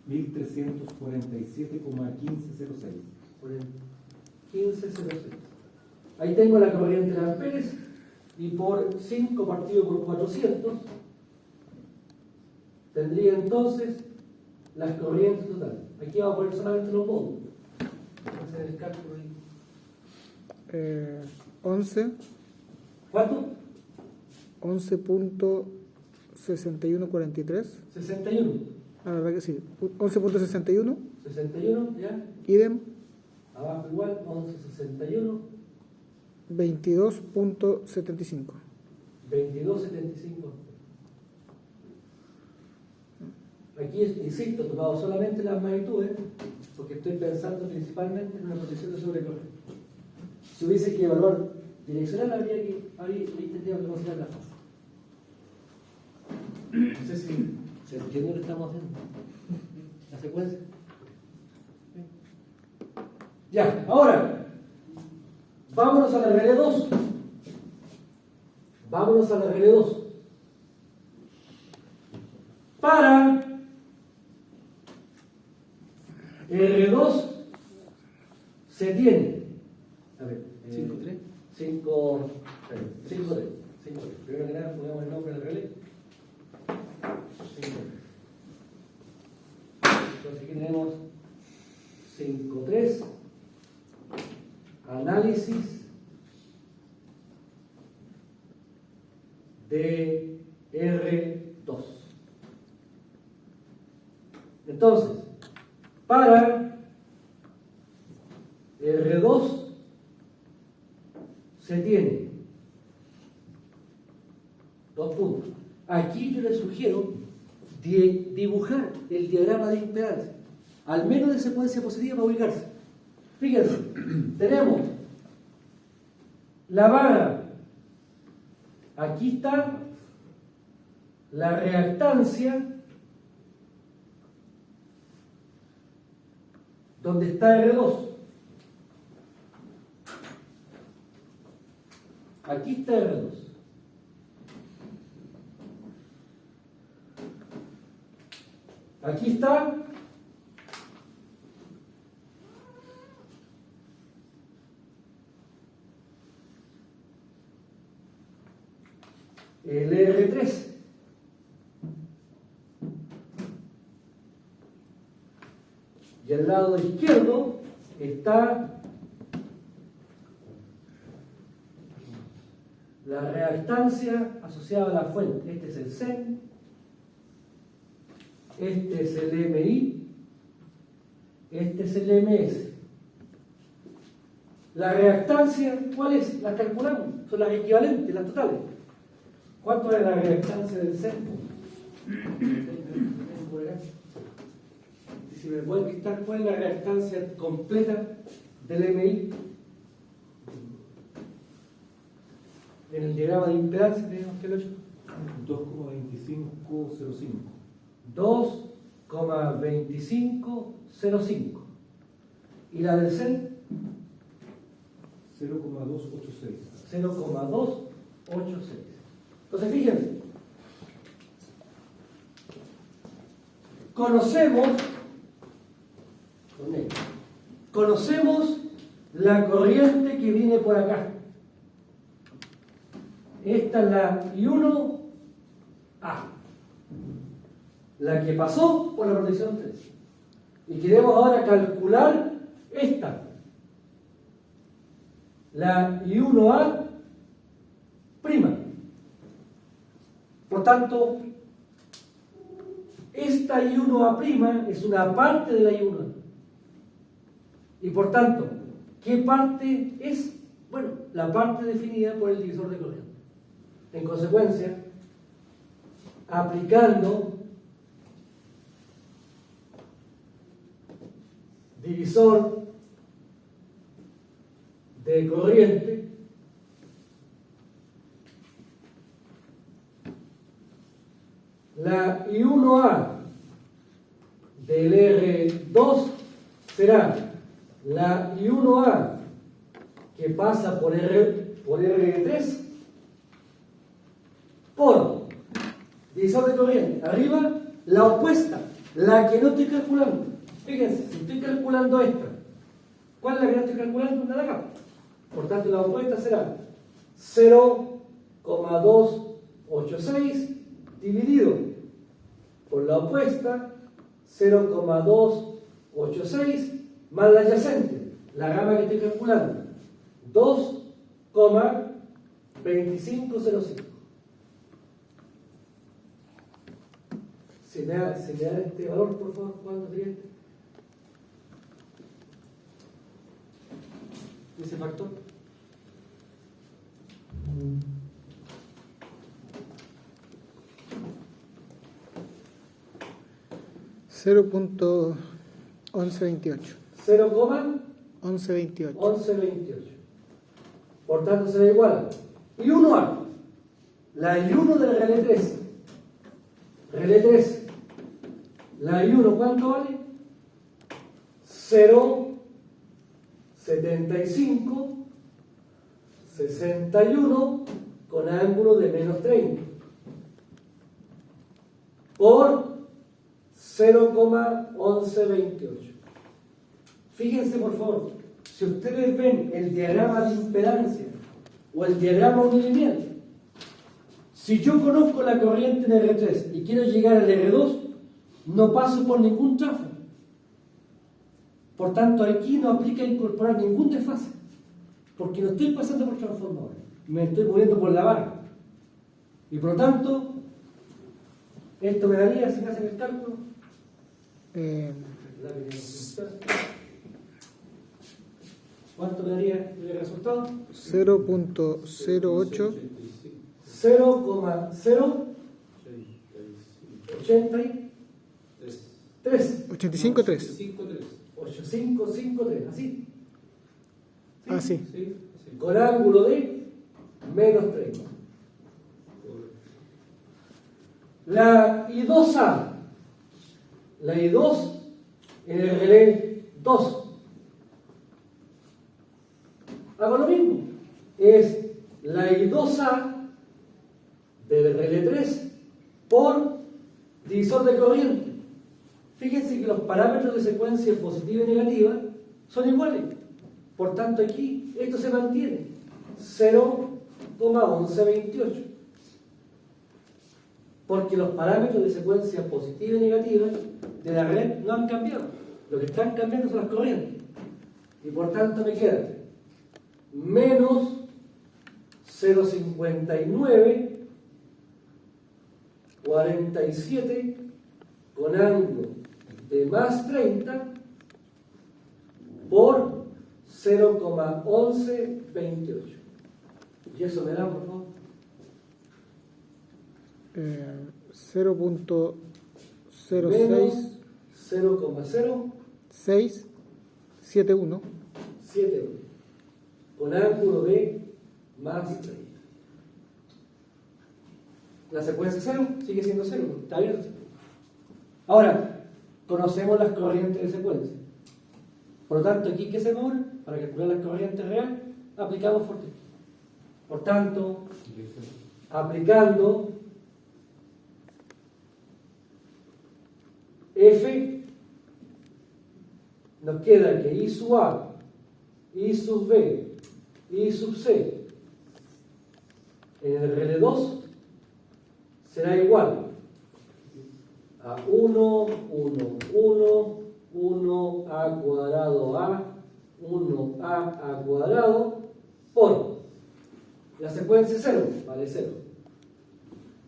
1347,1506. 1506. Ahí tengo la corriente de amperes y por 5 partido por 400 tendría entonces las corrientes totales. Aquí vamos a poner solamente los módulos. Hacer el cálculo ahí. 11. ¿Cuánto? 11.6143. 61. La verdad que sí. 11.61. 61, ya. Idem. Abajo igual, 11.61. 22.75. 22.75. Aquí, insisto, tomado solamente las magnitudes, porque estoy pensando principalmente en una protección de sobrecorriente. Si hubiese que evaluar direccional, ahí tendríamos que considerar la fase. No sé si se entiende lo que estamos haciendo. La secuencia. Ya, ahora, vámonos a la regla 2. Vámonos a la regla 2. Para R2 se tiene, a ver, 5-3. 5-3. Primero que nada, ponemos el nombre del relé. 5-3. Entonces aquí tenemos 5-3. Análisis de R2. Entonces, para R2 se tiene 2 puntos. Aquí yo les sugiero dibujar el diagrama de impedancia, al menos de secuencia positiva para ubicarse. Fíjense, tenemos la barra, aquí está la reactancia, donde está R2. Aquí está R2. Aquí está el R3. Y al lado izquierdo está la reactancia asociada a la fuente. Este es el CEN, este es el MI, este es el MS. La reactancia, ¿cuál es? La calculamos, son las equivalentes, las totales. ¿Cuánto es la reactancia del CEN? Si me pueden quitar, ¿cuál es la reactancia completa del MI? En el diagrama de impedancia tenemos que lo he hecho. 2,2505. 2,2505. ¿Y la del CEN? 0,286. 0,286. Entonces, fíjense. Conocemos la corriente que viene por acá. Esta es la I1A, la que pasó por la protección 3. Y queremos ahora calcular esta, la I1A prima. Por tanto, esta I1A prima es una parte de la I1A. Y por tanto, ¿qué parte es? Bueno, la parte definida por el divisor de corriente. En consecuencia, aplicando divisor de corriente, la I1A del R2 será la I1A que pasa por R3 por divisor de corriente. Arriba, la opuesta, la que no estoy calculando. Fíjense, si estoy calculando esta, ¿cuál es la que no estoy calculando? La de acá. Por tanto, la opuesta será 0,286 dividido por la la opuesta, 0,286 más la adyacente, la gama que estoy calculando, 2,2505. Si me da este valor, por favor, ¿cuánto sería este? Ese factor. $0.1128. 0,1128. 1128. Por tanto, se da igual. Y 1A. La I1 del relé 3. Relé 3. La I1, ¿cuánto vale? 0,7561 con ángulo de menos 30. Por 0,1128. Fíjense por favor, si ustedes ven el diagrama de impedancia o el diagrama unilineal, si yo conozco la corriente en R3 y quiero llegar al R2, no paso por ningún trafo. Por tanto, aquí no aplica incorporar ningún desfase, porque no estoy pasando por transformadores, me estoy moviendo por la barra. Y por lo tanto, esto me daría, si me hacen el cálculo, ¿cuánto me daría el resultado? 0.08 0,083 85.3. 8553, así. Ah, sí. Sí. Con ángulo de menos 30. La I2A, la I2 en el relé 2. Hago lo mismo. Es la I2A del relé 3 por divisor de corriente. Fíjense que los parámetros de secuencia positiva y negativa son iguales. Por tanto, aquí esto se mantiene. 0,1128. Porque los parámetros de secuencia positiva y negativa de la red no han cambiado. Lo que están cambiando son las corrientes. Y por tanto me queda menos 0,5947 con ángulo de más 30 por 0,1128. Y eso me da, por favor. 0.06 0,0671 con ángulo de más 30. La secuencia 0 sigue siendo 0, está abierto. Ahora, conocemos las corrientes de secuencia. Por lo tanto, aquí, ¿qué se mueve? Para calcular las corrientes reales, aplicamos Fortran. Por tanto, aplicando F, nos queda que I sub A, I sub B, I sub C en el relé 2 será igual a 1, 1, 1, 1 A cuadrado A, 1 A cuadrado por la secuencia 0, vale 0.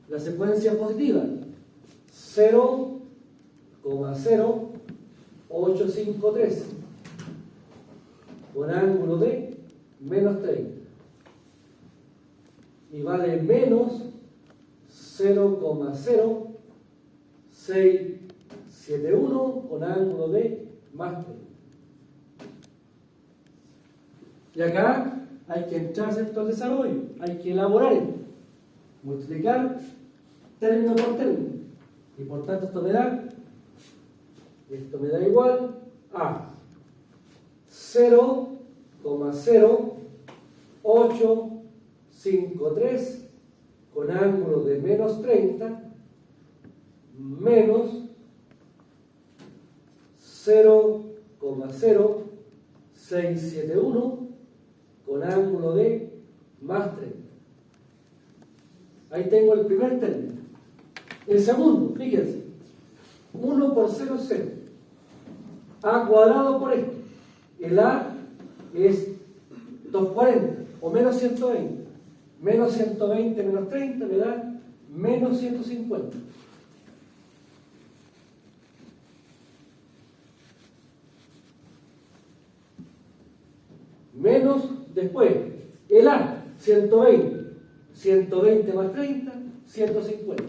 La secuencia positiva, 0,0853 con ángulo de menos 30 y vale menos 0,0671 con ángulo de más 30. Y acá hay que entrar al desarrollo, hay que elaborar esto, multiplicar término por término, y por tanto esto me da igual a 0,0853 con ángulo de menos 30 menos 0,0671 con ángulo de más 30. Ahí tengo el primer término. El segundo, fíjense, 1 por 0 es 0. A cuadrado por esto. El A es 240 o menos 120. Menos 120 menos 30 me da menos 150. Menos después el A, 120. 120 más 30, 150.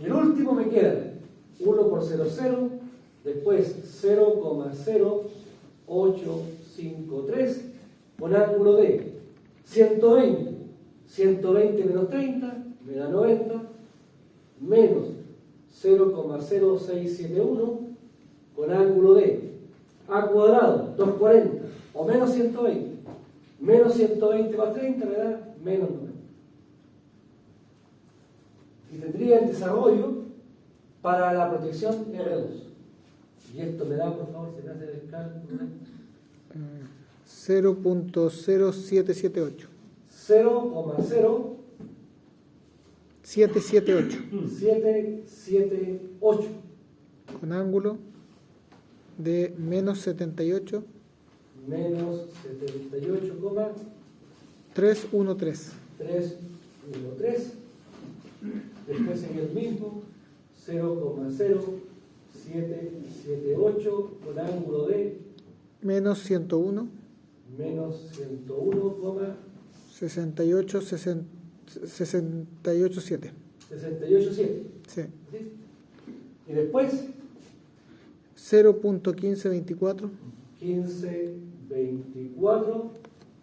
Y el último me queda 1 por 0, 0, después 0,0853 con ángulo de 120. 120 menos 30 me da 90, menos 0,0671 con ángulo de A cuadrado, 240, o menos 120. Menos 120 más 30 me da menos 90. Y tendría el desarrollo para la protección R2. Y esto me da, por favor, se me hace el cálculo. 0.0778. 0,0778. 778. Con ángulo de menos 78. Menos 78,313. 313. Después en el mismo 0,0778 con ángulo de menos 101. menos 101,68,7. 687. 68,7. Sí. Y después 0.1524. 1524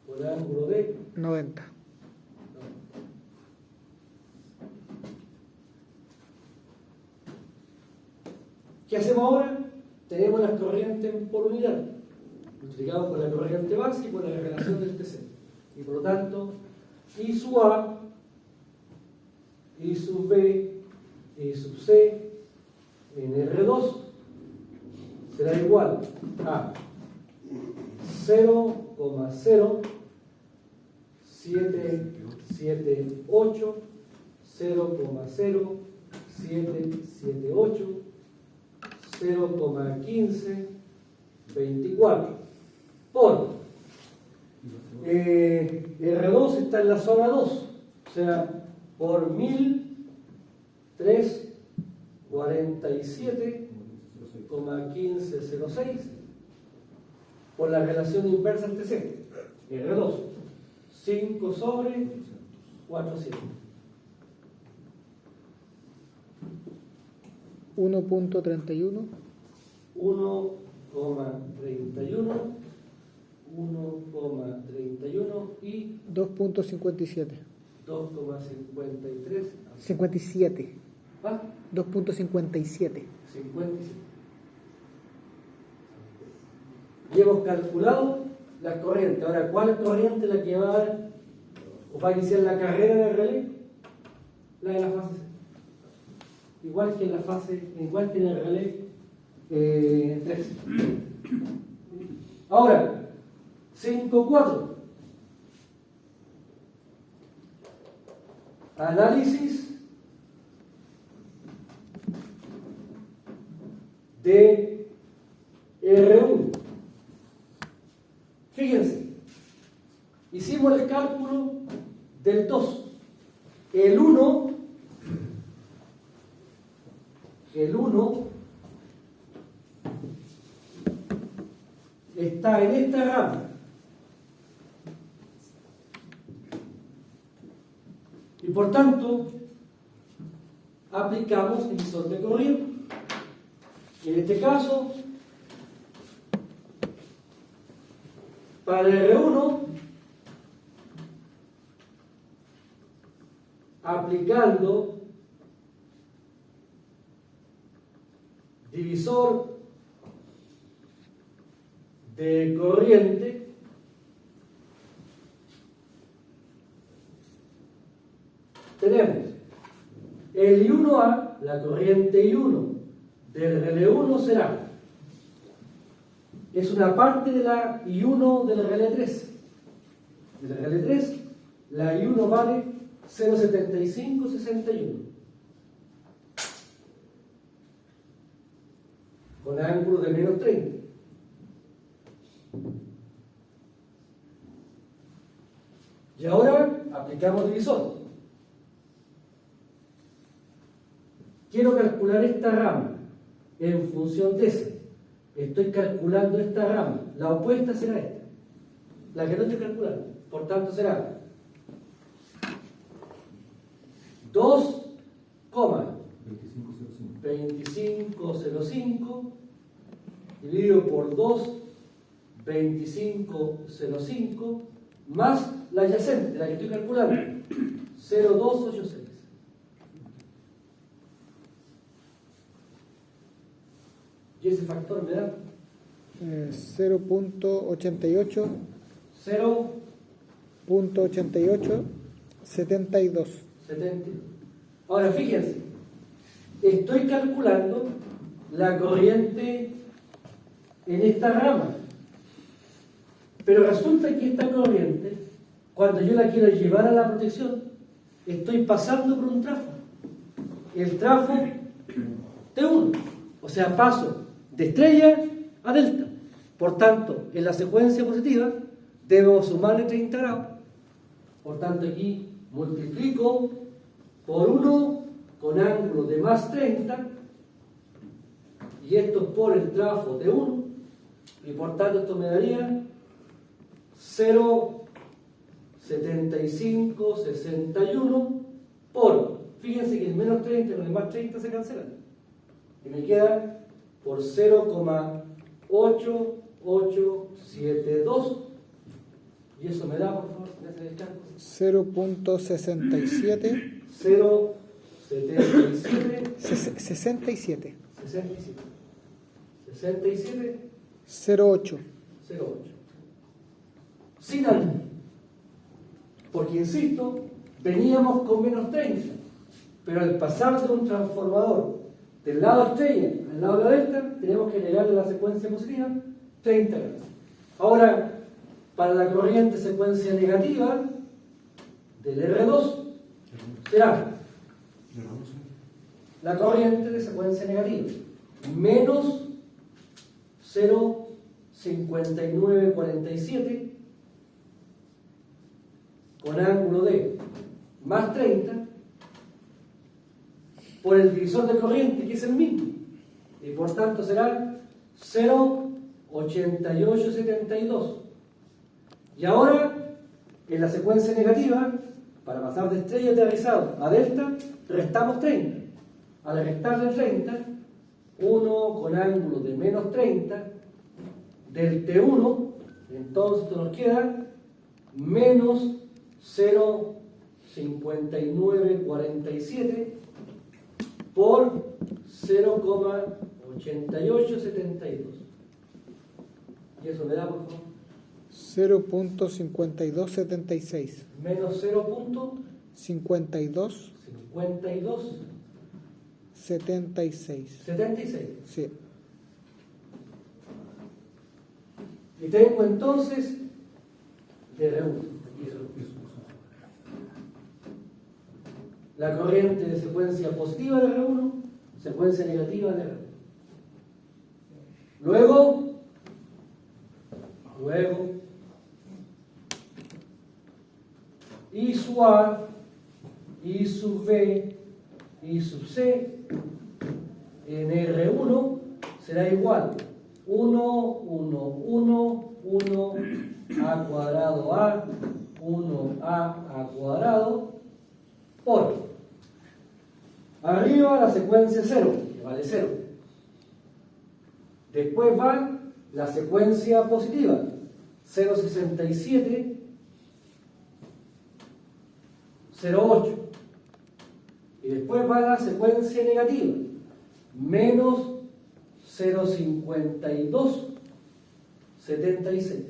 con ángulo de 90. ¿Qué hacemos ahora? Tenemos las corrientes por unidad, multiplicado por la corriente básica y por la relación del TC. Y por lo tanto, I sub A, I sub B, I sub C en R2 será igual a 0,0778, 0,0778, 0,1524 por R2 está en la zona 2, o sea, por 1347,1506 por la relación inversa entre C, R2, 5 sobre 400. 1.31. 1,31 y 2.57. 2,53. 57. ¿Ah? 2.57. 57. Y hemos calculado las corrientes. Ahora, ¿cuál es corriente la que va a dar o va a iniciar la carrera del relé? La de la fase C. Igual que en la fase, igual que en el relé 3. Ahora, 5.4. Análisis de R1. Fíjense, hicimos el cálculo del 2. El 1 está en esta rama. Y por tanto, aplicamos divisor de corriente. En este caso, para el R1, aplicando divisor de corriente, tenemos el I1A, la corriente I1 del relé 1 será, es una parte de la I1 del relé 3. Del relé 3 La I1 vale 0,7561. Con ángulo de menos 30. Y ahora aplicamos divisor. Quiero calcular esta rama en función de esa. Estoy calculando esta rama. La opuesta será esta. La que no estoy calculando. Por tanto será 2,2505 dividido por 2,2505 más la adyacente, la que estoy calculando, 0,286. Y ese factor me da 0.88 0,72. 72. Ahora fíjense, estoy calculando la corriente en esta rama, pero resulta que esta corriente, cuando yo la quiero llevar a la protección, estoy pasando por un trafo, el trafo T1, o sea, paso de estrella a delta. Por tanto, en la secuencia positiva debo sumarle 30 grados. Por tanto, aquí multiplico por 1 con ángulo de más 30, y esto por el trafo de 1, y por tanto esto me daría 0,7561 por, fíjense que el menos 30 y el más 30 se cancelan, y me queda por 0,8872, y eso me da, por favor, me hace el cálculo. 0.67 0,77 67 67 08. 08. Sin algo. Porque, insisto, veníamos con menos 30, pero al pasar de un transformador del lado estrella al lado de la delta, tenemos que agregarle a la secuencia positiva 30 grados. Ahora, para la corriente secuencia negativa del R2, será la corriente de secuencia negativa menos 0,5947 con ángulo de más 30 por el divisor de corriente, que es el mismo, y por tanto será 0,8872. Y ahora, en la secuencia negativa, para pasar de estrella aterrizado a delta, restamos 30. Al restarle 30, 1 con ángulo de menos 30 del T1, entonces esto nos queda menos 0,5947 por 0,8872. Y eso me da, por favor, 0.5276 menos 52 0,5276. 76. Sí. Y tengo entonces de R1. La corriente de secuencia positiva de R1, secuencia negativa de R1. Luego, I sub A, I sub B, I sub C en R1 será igual 1, 1, 1, 1 A cuadrado A, 1 A cuadrado por arriba la secuencia 0, que vale 0. Después va la secuencia positiva, 0,67, 0,8. Y después va la secuencia negativa, menos 0,52, 76.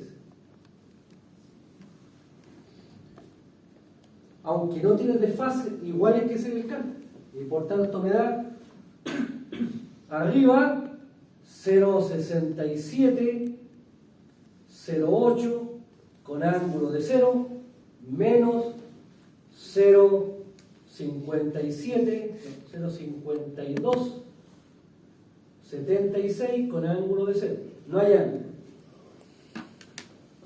Aunque no tiene desfase, igual hay que hacer el cambio. Y por tanto me da arriba 0,67, 0,8 con ángulo de 0, menos 0,57, 0,52, 76 con ángulo de 0. No hay ángulo.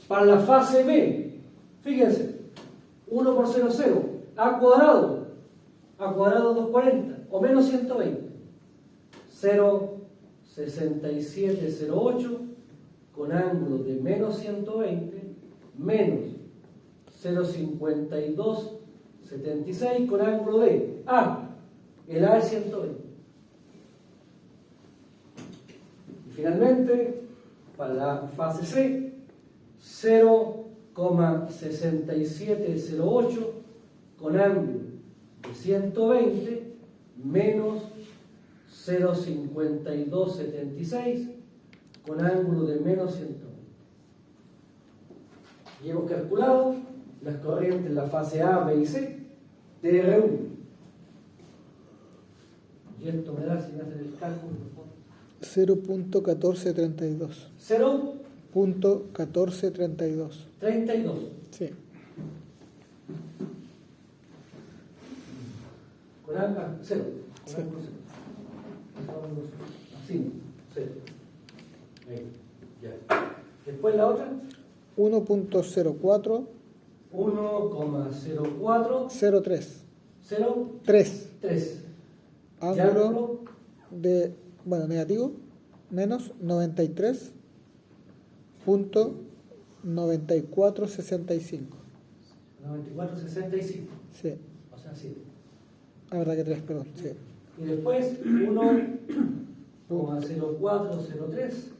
Para la fase B, fíjense, 1 por 0, 0, a cuadrado 240 o menos 120, 0,6708 con ángulo de menos 120 menos 0,5276 con ángulo de A, el A es 120. Y finalmente, para la fase C, 0,6708 con ángulo de 120 menos 0,5276 con ángulo de menos 120. Y hemos calculado las corrientes en la fase A, B y C de R1. Y esto me da, si me hacen el cálculo, por favor. 0.1432. 0.1432. 32. Sí. Con ángulo 0. Sí. Con ángulo 0. Así, 0. Ahí, ya. Después la otra. 1.04. 1,0403. 3. Ángulo de, bueno, negativo, menos 93.9465. 94,65. Sí. O sea, 7. La verdad que 3, perdón. Sí. Y después 1,0403.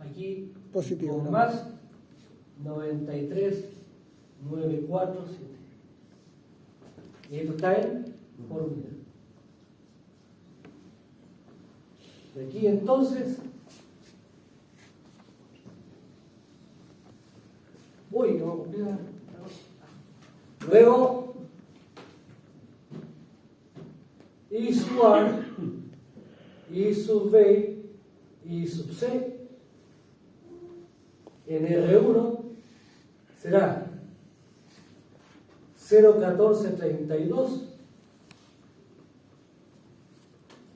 Aquí Positivo, con ¿no? más 93,947. Y esto está en fórmula. De aquí entonces, no me cumplí la. Luego, I sub A, I sub B, I sub C, en R1 será 0,1432,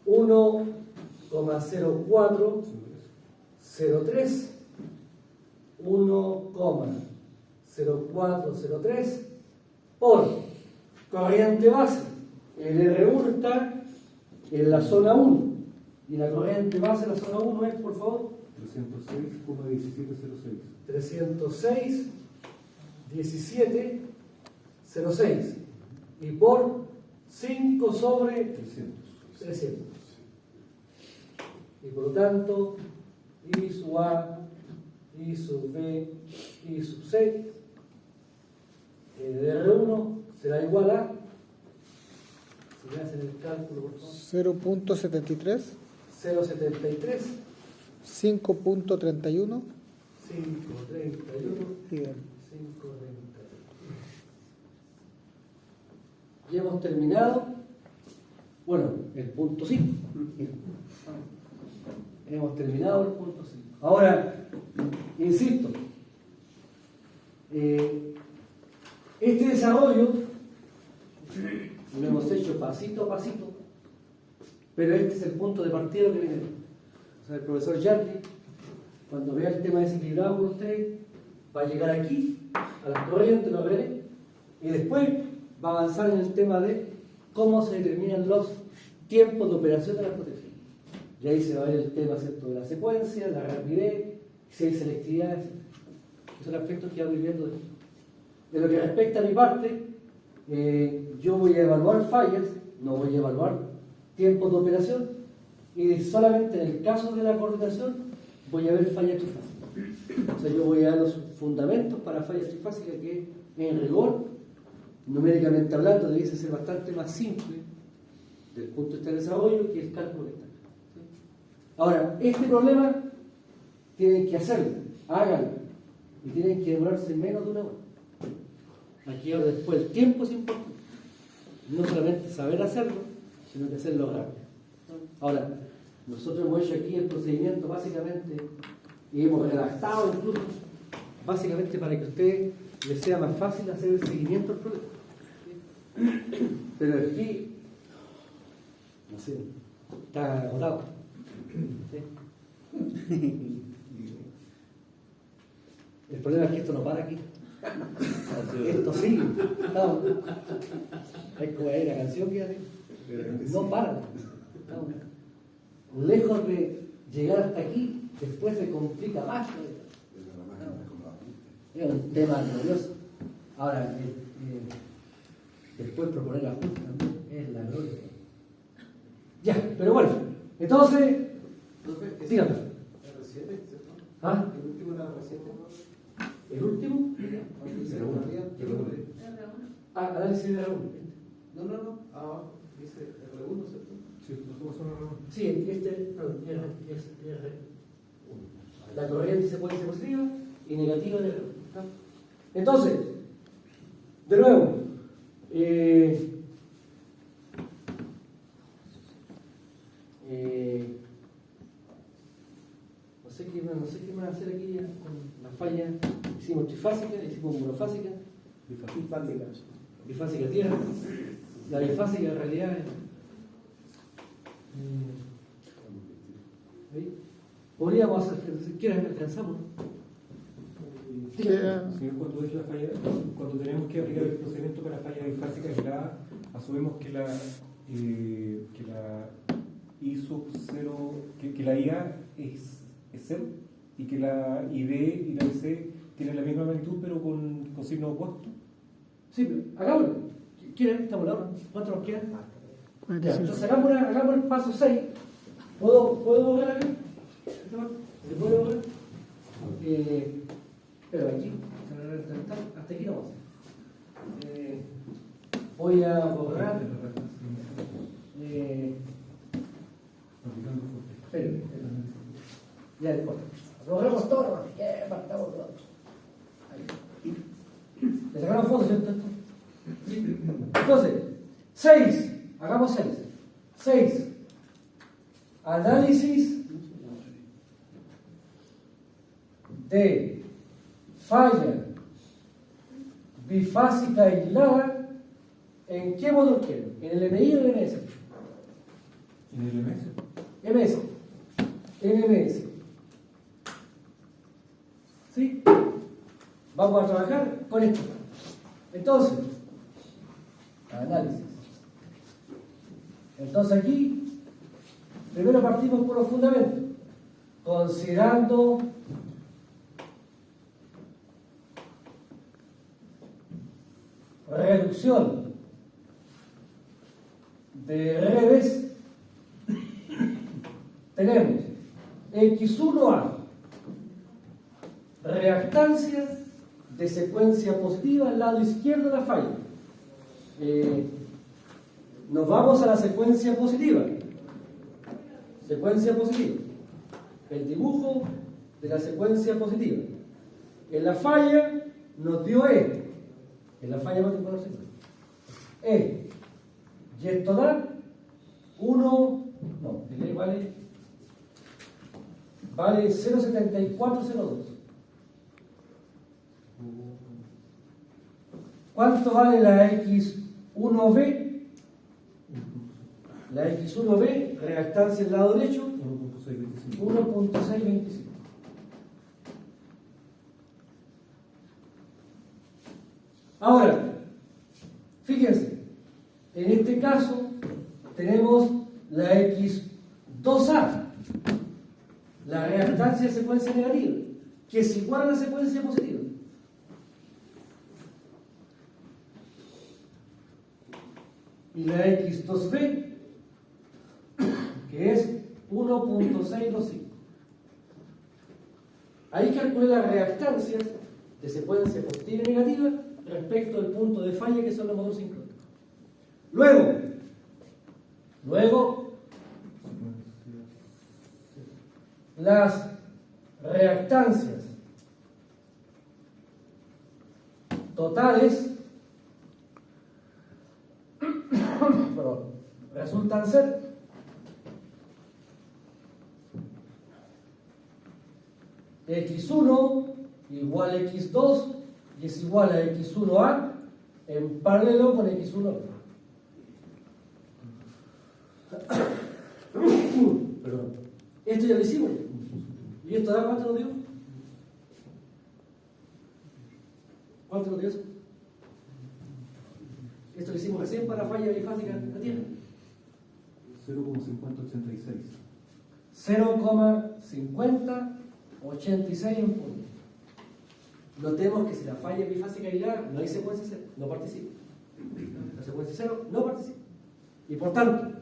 1,0403, 1,0403 por corriente base. El R1 está en la zona 1 y la corriente base de la zona 1 es, por favor, 306,1706. 306,1706 y por 5 sobre 300. Y por lo tanto, I sub A, I sub B, I sub C, el R1 será igual a, si me hacen el cálculo por favor, 0.73. 0,73, 5.31. 5,31, Bien. 5,31. Y hemos terminado, bueno, el punto 5. Hemos terminado el punto 5. Ahora, insisto, este desarrollo lo hemos hecho pasito a pasito, pero este es el punto de partida que viene. O sea, el profesor Yardi, cuando vea el tema desequilibrado con ustedes, va a llegar aquí, a las corrientes, lo veré, y después va a avanzar en el tema de cómo se determinan los tiempos de operación de las potencias. Y ahí se va a ver el tema, ¿cierto?, de la secuencia, la rapidez, si hay selectividad, etc. Son aspectos que ya voy viendo de esto. De lo que respecta a mi parte, yo voy a evaluar fallas, no voy a evaluar tiempos de operación, y solamente en el caso de la coordinación voy a ver fallas trifásicas. O sea, yo voy a dar los fundamentos para fallas trifásicas que, en rigor, numéricamente hablando, debiese ser bastante más simple desde el punto de vista del desarrollo que el cálculo de esta. Ahora, este problema tienen que hacerlo, háganlo, y tienen que demorarse menos de una hora. Aquí ahora después el tiempo es importante, no solamente saber hacerlo, sino que hacerlo rápido. Ahora, nosotros hemos hecho aquí el procedimiento básicamente, y hemos redactado incluso, básicamente para que a ustedes les sea más fácil hacer el seguimiento del problema. Pero aquí, no sé, está agotado. ¿Sí? El problema es que esto no para aquí. Esto sigue. No. Es como hay una canción que hace. No para. No. Lejos de llegar hasta aquí, después se complica más. Es un tema glorioso. Ahora, después proponer ajuste también es la gloria. Ya, pero bueno, entonces, dígame. ¿Ah? ¿El último era R7? ¿El último? Ah, análisis de R1. No. Abajo dice R1, ¿cierto? Sí, los dos son R1. Sí, este perdón, es R1. La corriente se puede ser positiva y negativa de R1. ¿Está? Entonces, de nuevo, no sé qué más hacer aquí ya con la falla. Hicimos trifásica, hicimos monofásica, bifásica tierra. La bifásica en realidad es. ¿Sí? Podríamos hacer, si quieres, alcanzamos. Sí, cuando es la falla, cuando tenemos que aplicar el procedimiento para falla bifásica aislada, asumimos que la I sub 0, que la IA es 0 y que la ID y la IC tienen la misma magnitud pero con signo opuesto. Sí, pero hagámoslo. ¿Quieren? ¿Estamos la hora? ¿Cuánto nos queda? Ya, 45. entonces hagamos el paso 6. ¿Puedo ver aquí? ¿Se puede ver? Pero aquí, hasta aquí no vamos. Voy a borrar. Esperen. Ya, no importa. Borremos todo. Partamos todo. ¿Le sacaron fotos, cierto? Entonces, 6. Hagamos 6. 6. Análisis de falla bifásica aislada. ¿En qué módulo quiero? ¿En el MI o en el MS? ¿En el MS? MS. NMS. ¿Sí? Vamos a trabajar con esto. Entonces, análisis. Entonces aquí, primero partimos por los fundamentos, considerando reducción de redes. Tenemos X1A, reactancia de secuencia positiva al lado izquierdo de la falla. Nos vamos a la secuencia positiva. Secuencia positiva. El dibujo de la secuencia positiva. En la falla nos dio E. En la falla no tengo E. Y esto da 1. No, el E vale 0,7402. ¿Cuánto vale la X1B? La X1B, reactancia al lado derecho, 1.625. Ahora, fíjense, en este caso tenemos la X2A, la reactancia de secuencia negativa, que es igual a la secuencia positiva. Y la X2B, que es 1.625. Ahí calculé las reactancias de secuencia positiva y negativa respecto al punto de falla, que son los módulos sincrónicos. Luego, las reactancias totales resultan ser X1 igual a X2 y es igual a X1A en paralelo con X1. Perdón. Esto ya lo hicimos. ¿Y esto da cuánto nos dio? ¿Cuánto nos dio eso? Esto lo hicimos recién para falla bifásica en la Tierra. 0,5086. 0,5086 en punto. Notemos que si la falla bifásica aislada no hay secuencia 0, no participa. La secuencia 0 no participa. Y por tanto,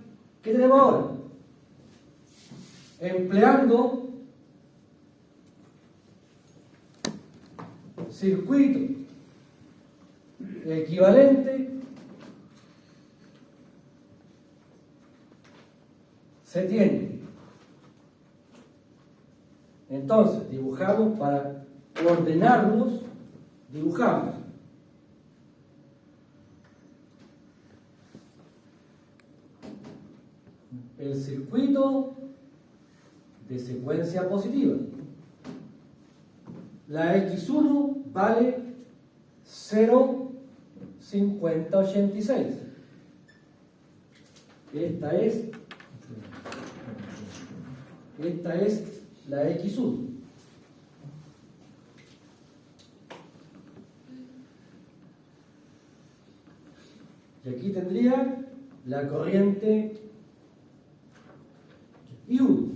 ¿qué tenemos ahora? Empleando circuito equivalente, se tiene. Entonces, dibujamos para ordenarlos, dibujamos el circuito de secuencia positiva. La X1 vale 0,5086. Esta es la X1. Y aquí tendría la corriente I1.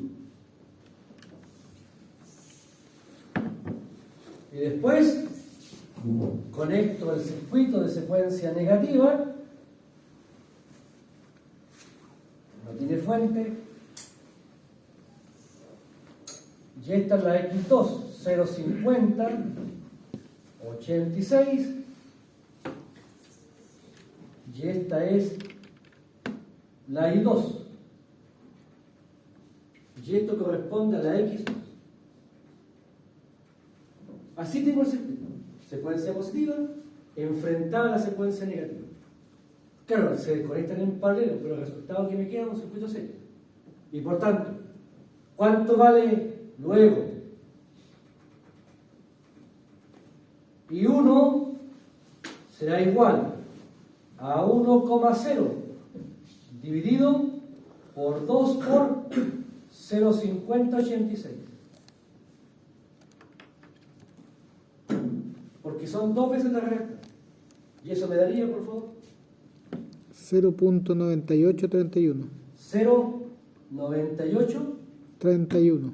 Y después conecto el circuito de secuencia negativa. No tiene fuente. Y esta es la X2, 0,50, 86. Y esta es la I2. Y esto corresponde a la X2. Así tengo el circuito. Secuencia positiva enfrentada a la secuencia negativa. Claro, se desconectan en paralelo, pero el resultado que me queda es un circuito serio. Y por tanto, ¿cuánto vale luego? I1 será igual a 1,0 dividido por 2 por 0,5086. Porque son 2 veces la recta. Y eso me daría, por favor, 0.9831. 0,98 31.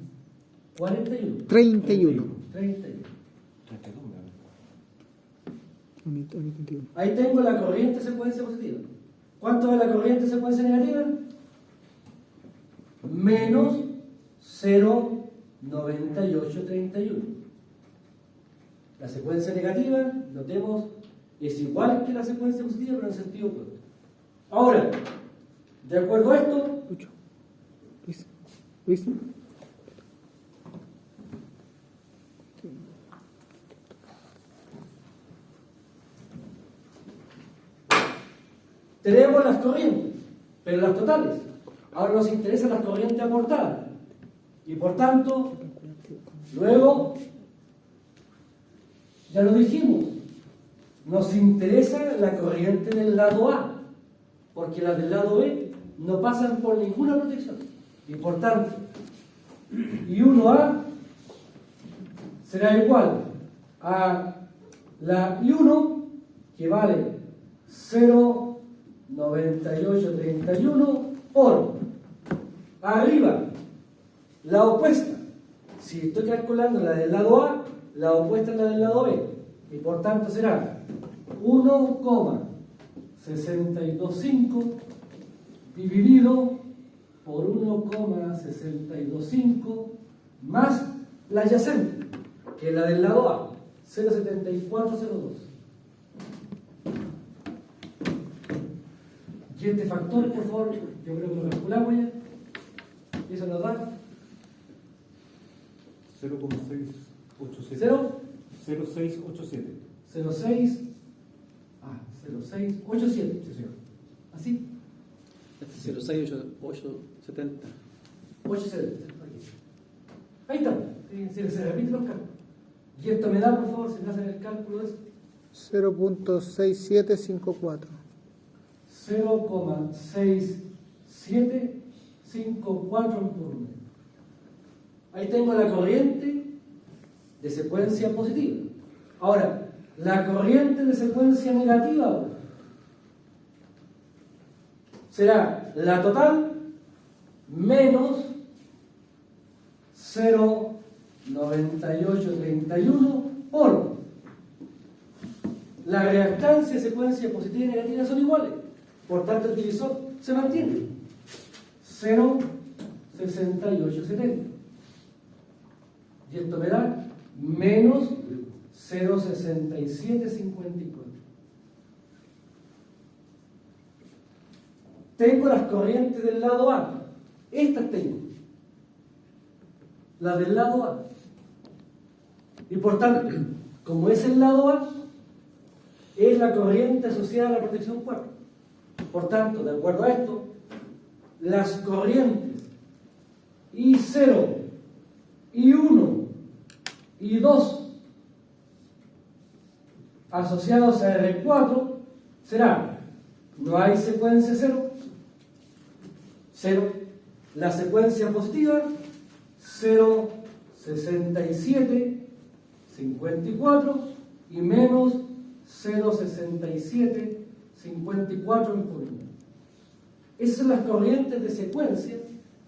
41. 31. 31. 31. Ahí tengo la corriente secuencia positiva. ¿Cuánto es la corriente secuencia negativa? Menos 0,9831. La secuencia negativa, notemos, es igual que la secuencia positiva, pero en sentido opuesto. Ahora, de acuerdo a esto, Lucho. Luis. tenemos las corrientes, pero las totales. Ahora nos interesan las corrientes aportadas. Y por tanto, luego, ya lo dijimos, nos interesa la corriente del lado A, porque las del lado B no pasan por ninguna protección. Y por tanto, I1A será igual a la I1, que vale 0,9831 por arriba, la opuesta. Si estoy calculando la del lado A, la opuesta es la del lado B. Y por tanto será 1,625 dividido por 1,625 más la adyacente, que es la del lado A, 0,7402. Y este factor, por favor, yo creo que lo calculamos ya. Y eso nos da 0,687. 0,687. 0687. 0687. ¿Así? Este es 06870. 870. Ahí está. Se repiten los cálculos. Y esto me da, por favor, si me hacen el cálculo de eso, 0.6754. 0,6754 en por medio. Ahí tengo la corriente de secuencia positiva. Ahora, la corriente de secuencia negativa ahora será la total menos 0,9831 por la reactancia de secuencia positiva y negativa son iguales. Por tanto, el divisor se mantiene. 0,6870. Y esto me da menos 0,6754. Tengo las corrientes del lado A. Estas tengo. Las del lado A. Y por tanto, como es el lado A, es la corriente asociada a la protección 4. Por tanto, de acuerdo a esto, las corrientes I0, I1 y 2 asociados a R4 será, no hay secuencia 0, 0, la secuencia positiva 0,6754 y menos 0,6754 en por medio. Esas son las corrientes de secuencia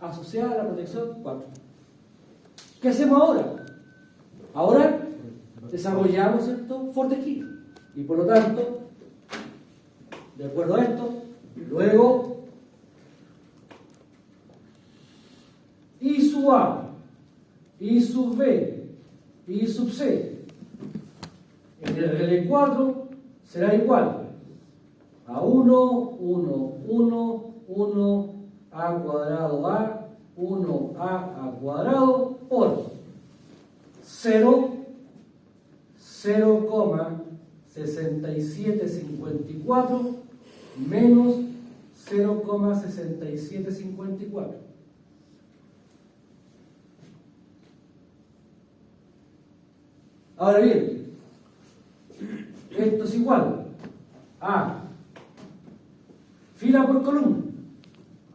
asociadas a la protección 4. ¿Qué hacemos ahora? Ahora desarrollamos esto Fortescue. Y por lo tanto, de acuerdo a esto, luego I sub A, I sub B, I sub C en el RL4 será igual a 1, 1, 1, 1 A cuadrado A, 1 A cuadrado por 0,6754 menos 0,6754. Ahora bien, esto es igual a fila por columna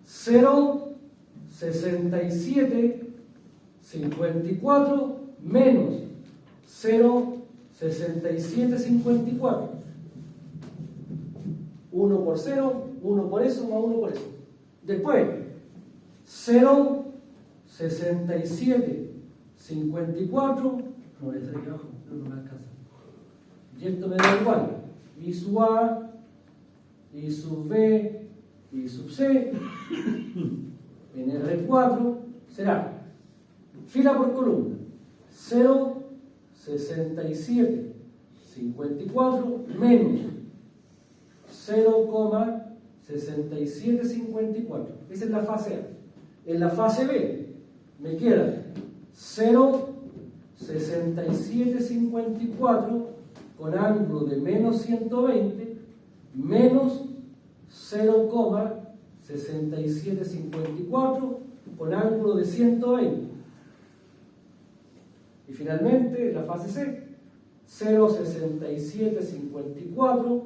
0,6754 menos 0,6754. 1 por 0, 1 por eso, más 1 por eso. Después, 0,6754, no voy a hacer aquí abajo, no me alcanza. Y esto me da igual, I sub A, I sub B, I sub C, en R4 será, fila por columna, 0,6754 menos 0,6754. Esa es la fase A. En la fase B me queda 0,6754 con ángulo de menos 120 menos 0,6754 con ángulo de 120. Y finalmente, la fase C, 0,6754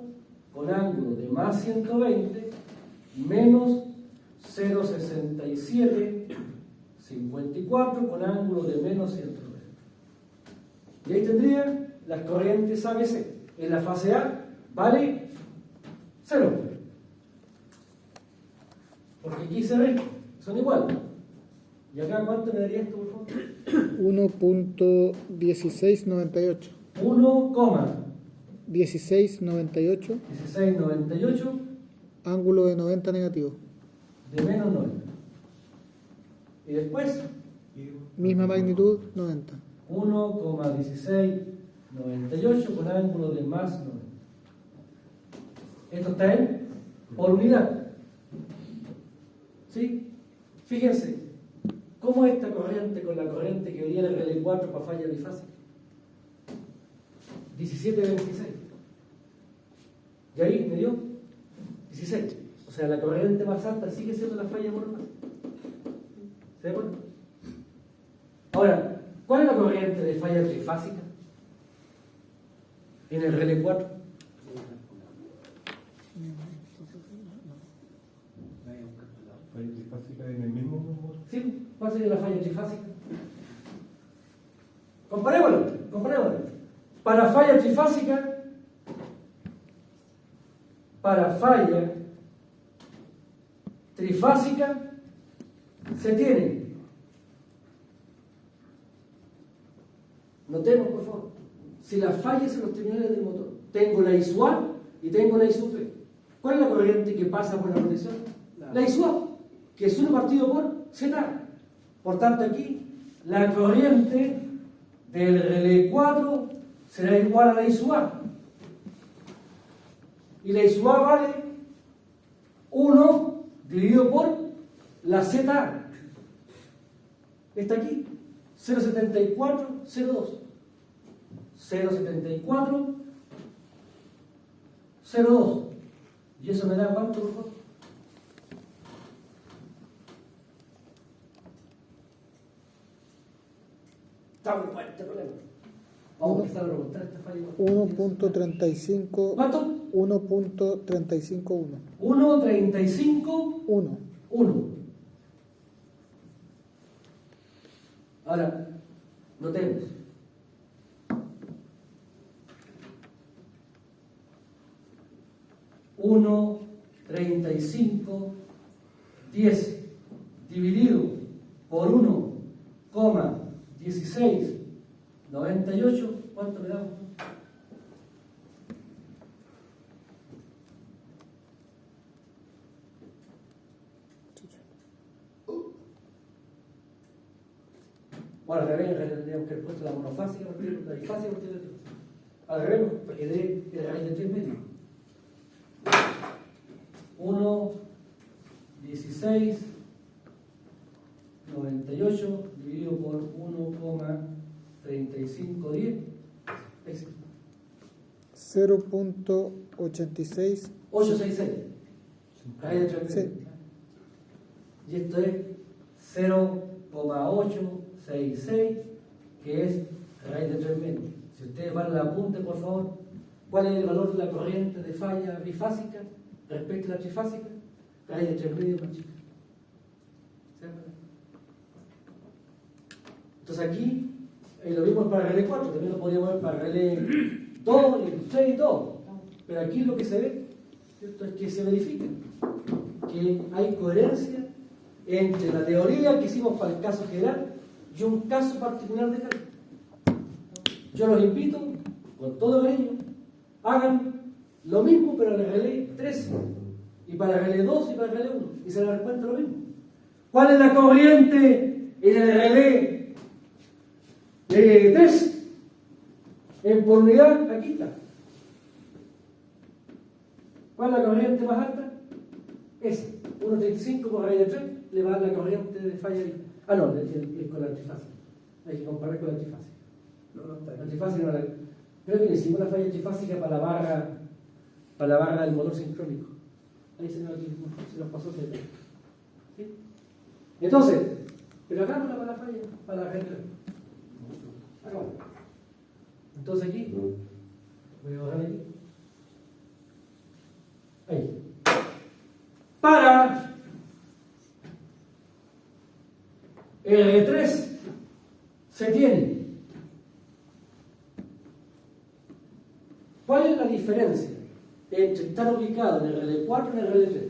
con ángulo de más 120 menos 0,6754 con ángulo de menos 120. Y ahí tendría las corrientes ABC. En la fase A vale 0. Porque aquí se ve, son iguales. ¿Y acá cuánto me daría esto, por favor? 1.1698. 1,1698 1698. Ángulo de 90 negativo. de menos 90. Y después, Misma magnitud, 90. 1,1698 con ángulo de más 90. Esto está en por unidad. ¿Sí? Fíjense, ¿cómo esta corriente con la corriente que venía del RL4 para falla bifásica? 17,26. ¿Y ahí me dio? 16. O sea, la corriente más alta sigue siendo la falla monofásica. ¿Se da cuenta? Ahora, ¿cuál es la corriente de falla trifásica? En el RL4. ¿Cuál sería la falla trifásica? Comparémoslo. Para falla trifásica, se tiene. Notemos, por favor. Si las fallas en los terminales del motor, tengo la I sub A y tengo la I sub B. ¿Cuál es la corriente que pasa por la rotación? La I sub A, que es 1 partido por Z. Por tanto, aquí la corriente del relé 4 será igual a la I sub A. Y la I sub A vale 1 dividido por la ZA. Está aquí. 0,7402. 0,7402. ¿Y eso me da cuánto, por favor? Está muy fuerte este problema. Vamos a empezar a preguntar esta falla. 1.35. ¿Cuánto? 1.351. 1.35. 1. Ahora, notemos. Uno 35 10 dividido por 1,1698, ¿cuánto le damos? Bueno, al revés, tendríamos que haber puesto la monofásica, la difásica, al revés, porque de raíz de 3 medios. 1,1698 dividido por 1,3510. 0.86. 866. Raíz de 3 medios. Sí. Y esto es 0,866, que es raíz de 3 medios. Si ustedes van al apunte, por favor, ¿cuál es el valor de la corriente de falla bifásica respecto a la trifásica? Raíz de 3 medios más chica. Entonces aquí, lo vimos para el relé 4, también lo podríamos ver para el relé 2, y 6 y todo. Pero aquí lo que se ve, ¿cierto?, es que se verifica que hay coherencia entre la teoría que hicimos para el caso general y un caso particular de carga. Yo los invito, con todo cariño, hagan lo mismo pero en el relé 3, y para el relé 2 y para el relé 1, y se darán cuenta lo mismo. ¿Cuál es la corriente en el relé 3? Por unidad, aquí está. ¿Cuál es la corriente más alta? Esa, 1,35 por raíz de 3, le va a dar la corriente de falla. Ah, no, es con la trifásica. Hay que comparar con la trifásica. La trifásica no la... Creo que le hicimos la falla trifásica para la barra del motor sincrónico. Ahí se nos pasó ese detalle. ¿Sí? Entonces, pero hagámosla para la falla, para la general. Hagámosla. Entonces aquí, voy a borrar aquí. Ahí. Para el R3 se tiene. ¿Cuál es la diferencia entre estar ubicado en el relé 4 y en el relé 3?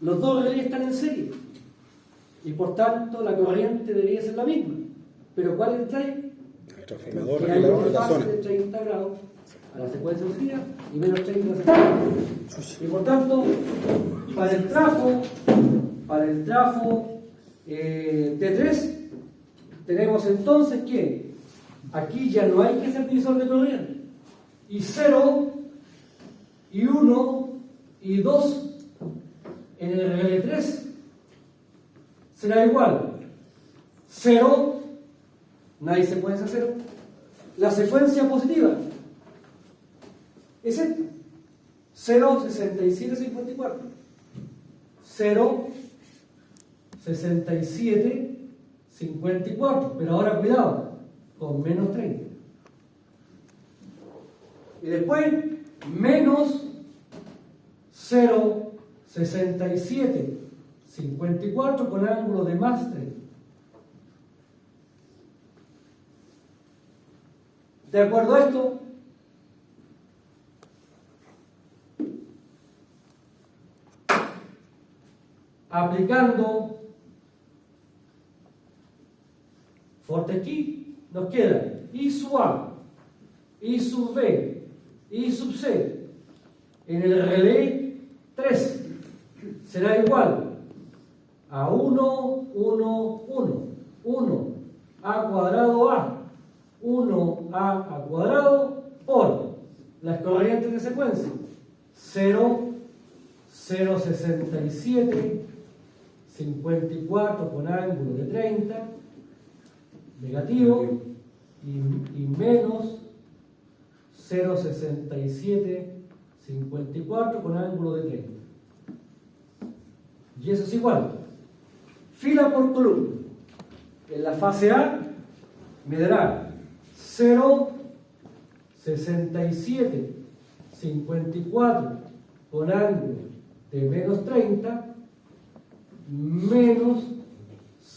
Los dos relés están en serie y por tanto la corriente debería ser la misma. Pero ¿cuál es el detalle? El transformador Que hay regulador un de la fase zona. de 30 grados a la secuencia de gira y menos 30 a la secuencia. Y por tanto, para el trafo T3, tenemos entonces que aquí ya no hay que hacer divisor de corriente. Y 0, y 1, y 2 en el relé 3 será igual. 0, nadie secuencia 0. La secuencia positiva es esta. 0, 67, 54. 0, 67, 54. Pero ahora cuidado, con menos 30. Y después, menos 0, 67, 54 con ángulo de más 30. De acuerdo a esto, aplicando Fortescue, nos queda I sub A, I sub B, I sub C en el relé 3 será igual a 1, 1, 1, 1 A cuadrado A, 1 A cuadrado por las corrientes de secuencia 0, 0,67, 54 con ángulo de 30, negativo, y menos 0,67, 54 con ángulo de 30. Y eso es igual. Fila por columna. En la fase A me dará 0,67, 54 con ángulo de menos 30 menos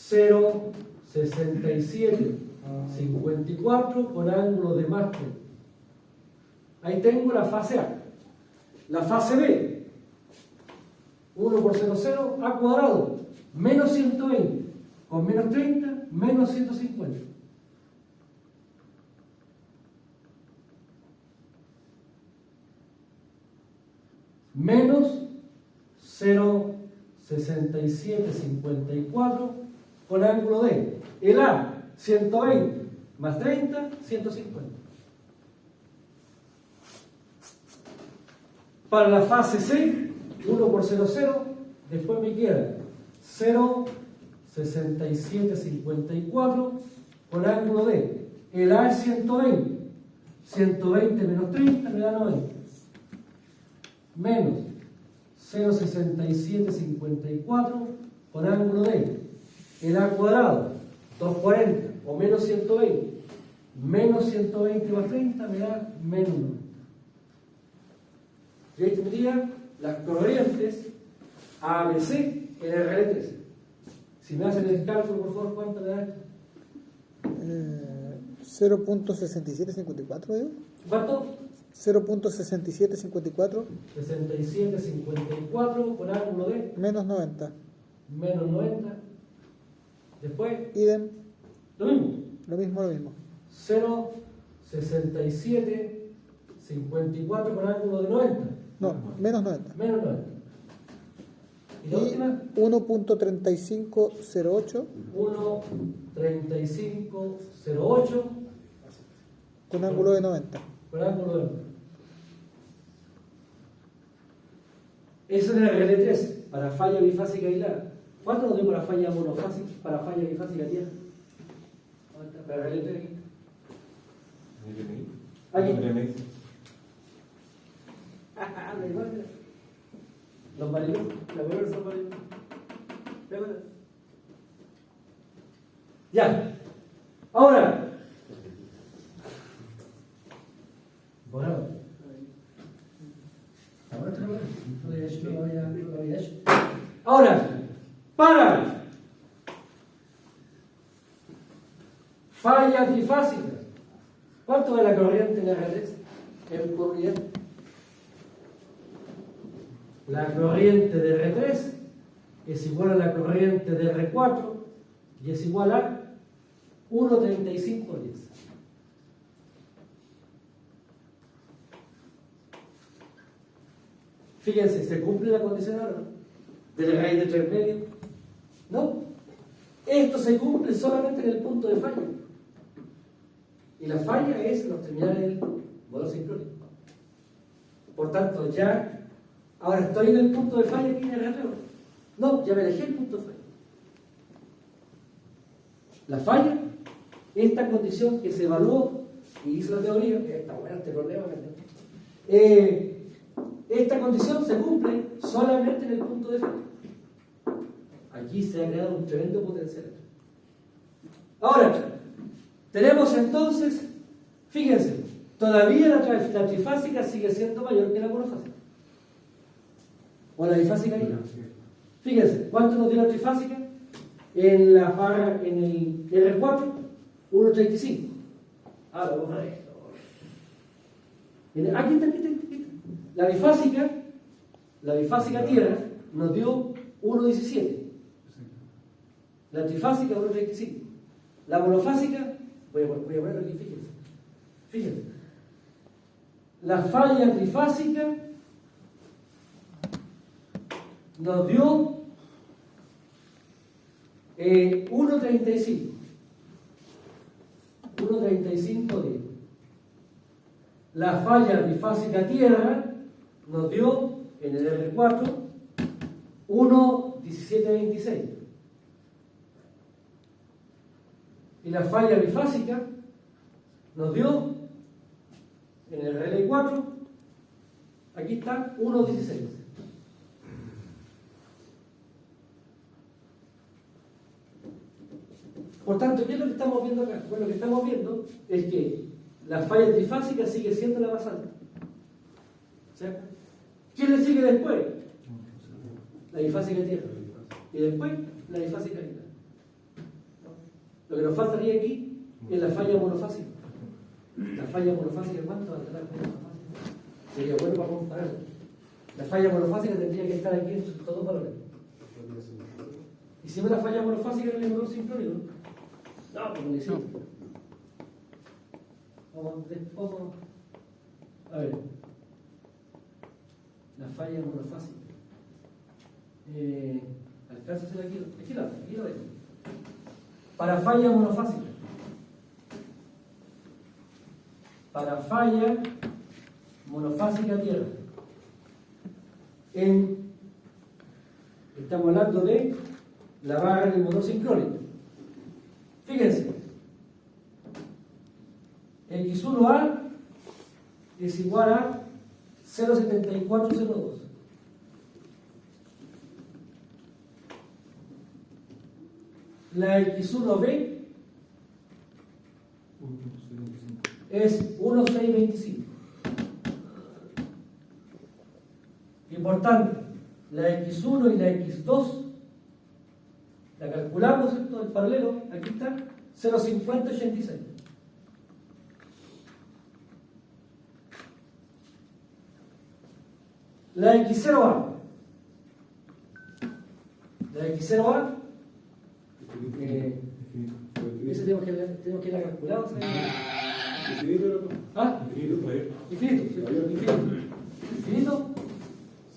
0,67, 54 con ángulo de más 30. Ahí tengo la fase A. La fase B, 1 por 0, 0, A cuadrado, menos 120, con menos 30, menos 150. Menos 0,67, 54 con ángulo de el A, 120, más 30, 150. Para la fase C, 1 por 0, 0, después me queda 0,67, 54 con ángulo de el A es 120, 120 menos 30 me da 90, menos 0,67, 54 con ángulo de el A cuadrado, 240 o menos 120, menos 120 más 30 me da menos 90. Y ahí tendría las corrientes ABC en el relé 13. Si me hacen el cálculo, por favor, ¿cuánto le da? 0.6754, digo. ¿Cuánto? 0.6754 67, 54 con ángulo de menos 90. menos 90. Después, Idem, lo mismo. lo mismo. 0,67, 54 con ángulo de 90. No, menos 90. Menos 90. ¿Y la Y última? 1.3508 1,3508 con ángulo de 90. con ángulo de 90. Eso es el relé 3 para falla bifásica aislada. ¿Cuánto nos dio para falla monofásica, para falla bifásica tierra? Para el relé 3 aquí. Aquí. Los marinos, la mujer son marinos. Ya. Ahora. Bueno. Ahora, para fallas bifásicas, ¿cuánto es la corriente en R3? En corriente. La corriente de R3 es igual a la corriente de R4 y es igual a 1,3510. Fíjense, ¿se cumple la condición ahora? ¿Del raíz de 3 medios? No. Esto se cumple solamente en el punto de falla. Y la falla es en los terminales del modo sincrónico. Por tanto, ya ahora estoy en el punto de falla aquí en el reloj. No, ya me dejé el punto de falla. La falla, esta condición que se evaluó y hizo la teoría, que está bueno este problema, esta condición se cumple solamente en el punto de falla. Aquí se ha creado un tremendo potencial. Ahora, tenemos entonces, fíjense, todavía la trifásica sigue siendo mayor que la monofásica. O la bifásica ahí. Fíjense, ¿cuánto nos dio la trifásica? En el R4, 1,35. Ah, lo borré. Aquí está. La bifásica tierra nos dio 1,17. La trifásica 1,35. La monofásica, voy a ponerlo aquí, fíjense. La falla trifásica nos dio 1,35. 1,35 de. La falla bifásica tierra nos dio en el R4 1,1726. Y la falla bifásica nos dio en el RL4, aquí está 1,16. Por tanto, ¿qué es lo que estamos viendo acá? Bueno, lo que estamos viendo es que la falla trifásica sigue siendo la más alta. ¿Cierto? ¿Quién le sigue después? La bifásica tierra. Y después, la bifásica tierra. Lo que nos faltaría aquí es la falla monofásica. La falla monofásica, ¿cuánto va a tratar con monofásica? Sería bueno para comparar. La falla monofásica tendría que estar aquí en estos dos valores. Hicimos la falla monofásica en el motor sincrónico. No, pues no hicimos. Vamos. A ver. La falla monofásica. ¿Alcanza a hacer aquí? Aquí lo veo. Para falla monofásica. Para falla monofásica tierra. Estamos hablando de la barra del motor sincrónico. Fíjense. X1A es igual a 0,7402. La X1B es 1,625. Y por tanto, la X1 y la X2 la calculamos, ¿cierto? El paralelo, aquí está, 0,5086. La X0A. Ese tenemos que ir a calcular, ¿sabes? Infinito, ¿Ah? Infinito.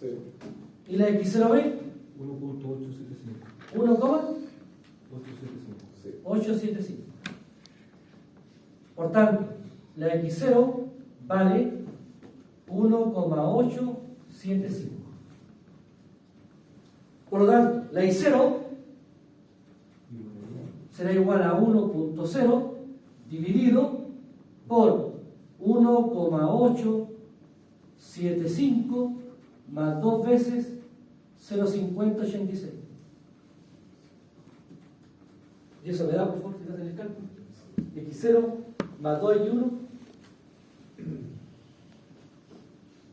Sí. ¿Y la X0B? 1,875. Por tanto, la X0 vale 1,875. Por lo tanto, la I0 será igual a 1,0 dividido por 1,875 más 2 veces 0,5086. Y eso me da, por favor, si hacen el cálculo. X0 más 2X1.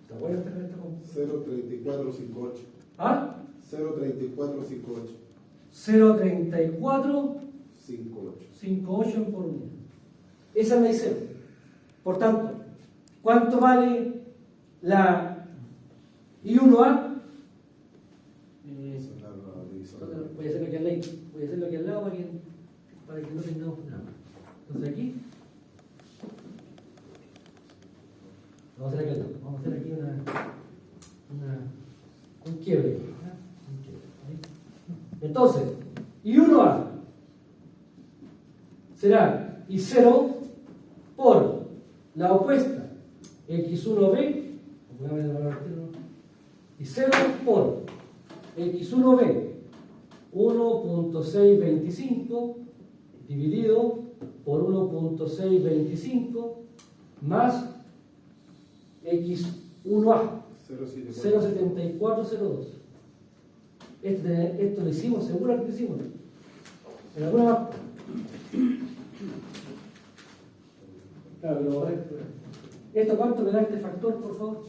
¿Está bueno esta cuenta? 0,3458. ¿Ah? 0,3458. 0,3458 por unidad. Esa es la I0. Por tanto, ¿cuánto vale la I1A? Voy a hacerlo aquí al lado. Voy a hacerlo aquí al lado para que no tengamos nada. Entonces aquí. Vamos a hacer aquí al lado. Vamos a hacer aquí un quiebre. Entonces, I1A será I0 por la opuesta X1B, I0 por X1B 1,625 dividido por 1,625 más X1A 0,7402. Esto lo hicimos, seguro que lo hicimos. En alguna más. Claro, pero a ver. ¿Esto cuánto me da este factor, por favor?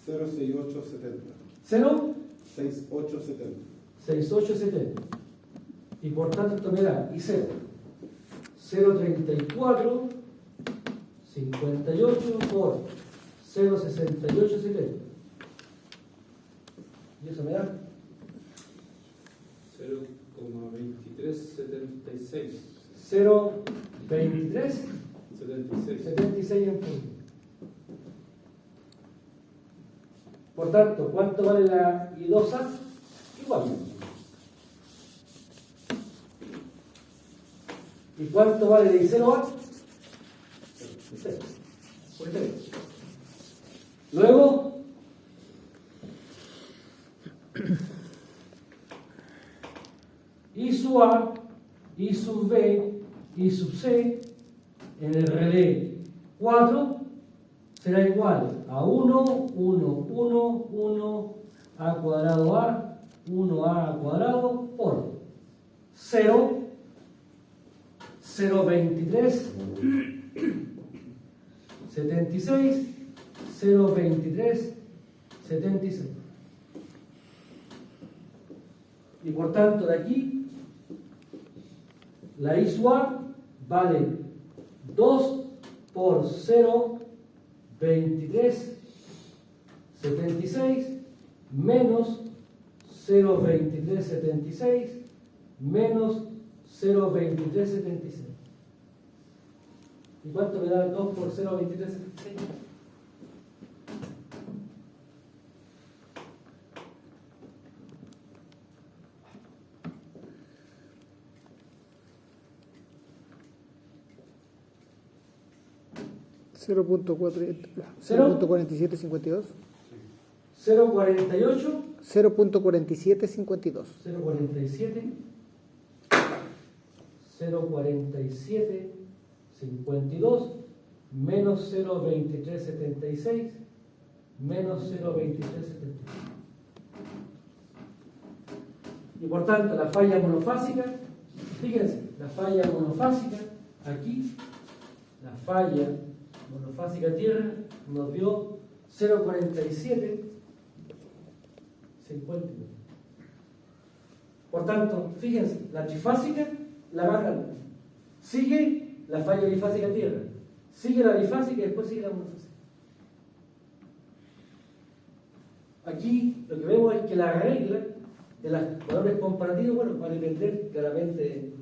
$0,6870. 0, 6870. 6870. Y por tanto esto me da I0 034 58 por 06870. Y eso me da 0,2376. 0,23 76. 76 en punto. Por tanto, ¿cuánto vale la I2A? Igual. ¿Y cuánto vale la I0A? 0. Por 3. Luego, I sub A, I sub B, I sub C en el relé 4 será igual a 1, 1, 1, 1, A cuadrado A, 1A cuadrado por 0, 0,23, 76, 0,23, 76. Y por tanto de aquí, la I sub A vale 2 por 0,23, 76 menos 0,23, 76 menos 0,23, 76. ¿Y cuánto me da 2 por 0,23, 76? Cero punto 4752. 0,48, 0.4752. 0,47, 0,47, 52, menos 0,2376, menos 0,2376. Y por tanto, la falla monofásica, fíjense, la falla monofásica, aquí, la falla monofásica tierra nos dio 0,47, 52. Por tanto, fíjense, la trifásica, la más grande. Sigue la falla bifásica tierra. Sigue la bifásica y después sigue la monofásica. Aquí lo que vemos es que la regla de los valores comparativos, bueno, va a depender claramente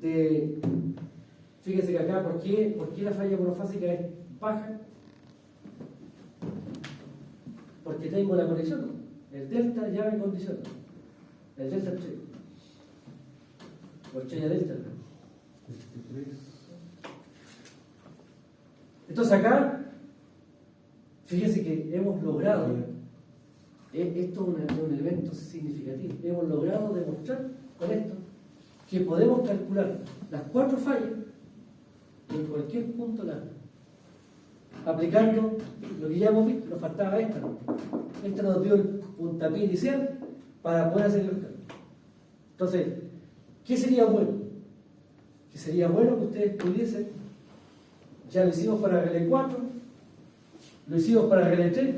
de. Fíjense que acá, ¿por qué la falla monofásica es baja? Porque tengo la conexión, ¿no? El delta ya me condiciona. El delta 3. O ya delta. Entonces acá, fíjense que hemos logrado, esto es un elemento significativo, hemos logrado demostrar con esto que podemos calcular las 4 fallas en cualquier punto largo, aplicando lo que ya hemos visto. Nos faltaba esta, ¿no? Esta nos dio el puntapié inicial para poder hacer el cálculo. Entonces, ¿qué sería bueno? Que sería bueno que ustedes pudiesen, ya lo hicimos para relé 4, lo hicimos para relé 3,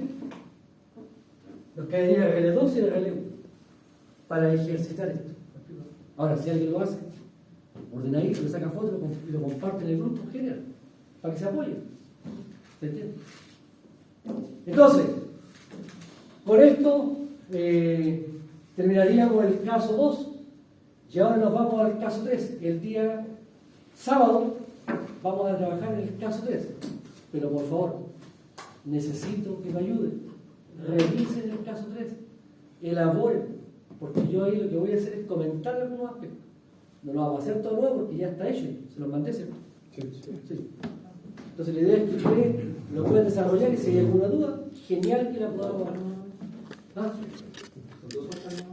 nos caería el relé 2 y el relé 1 para ejercitar esto. Ahora, si alguien lo hace, ordenadito, le saca fotos y lo comparte en el grupo en general, para que se apoyen. ¿Se entiende? Entonces, con esto terminaríamos el caso 2 y ahora nos vamos al caso 3. El día sábado vamos a trabajar en el caso 3, pero por favor, necesito que me ayuden. Revisen el caso 3, elaboren, porque yo ahí lo que voy a hacer es comentar algunos aspectos. No lo vamos a hacer todo nuevo porque ya está hecho, se los mandé, ¿cierto? Sí. Entonces la idea es que ustedes lo puedan desarrollar y si hay alguna duda, genial que la podamos dar. ¿Ah? ¿Son 2 hojas?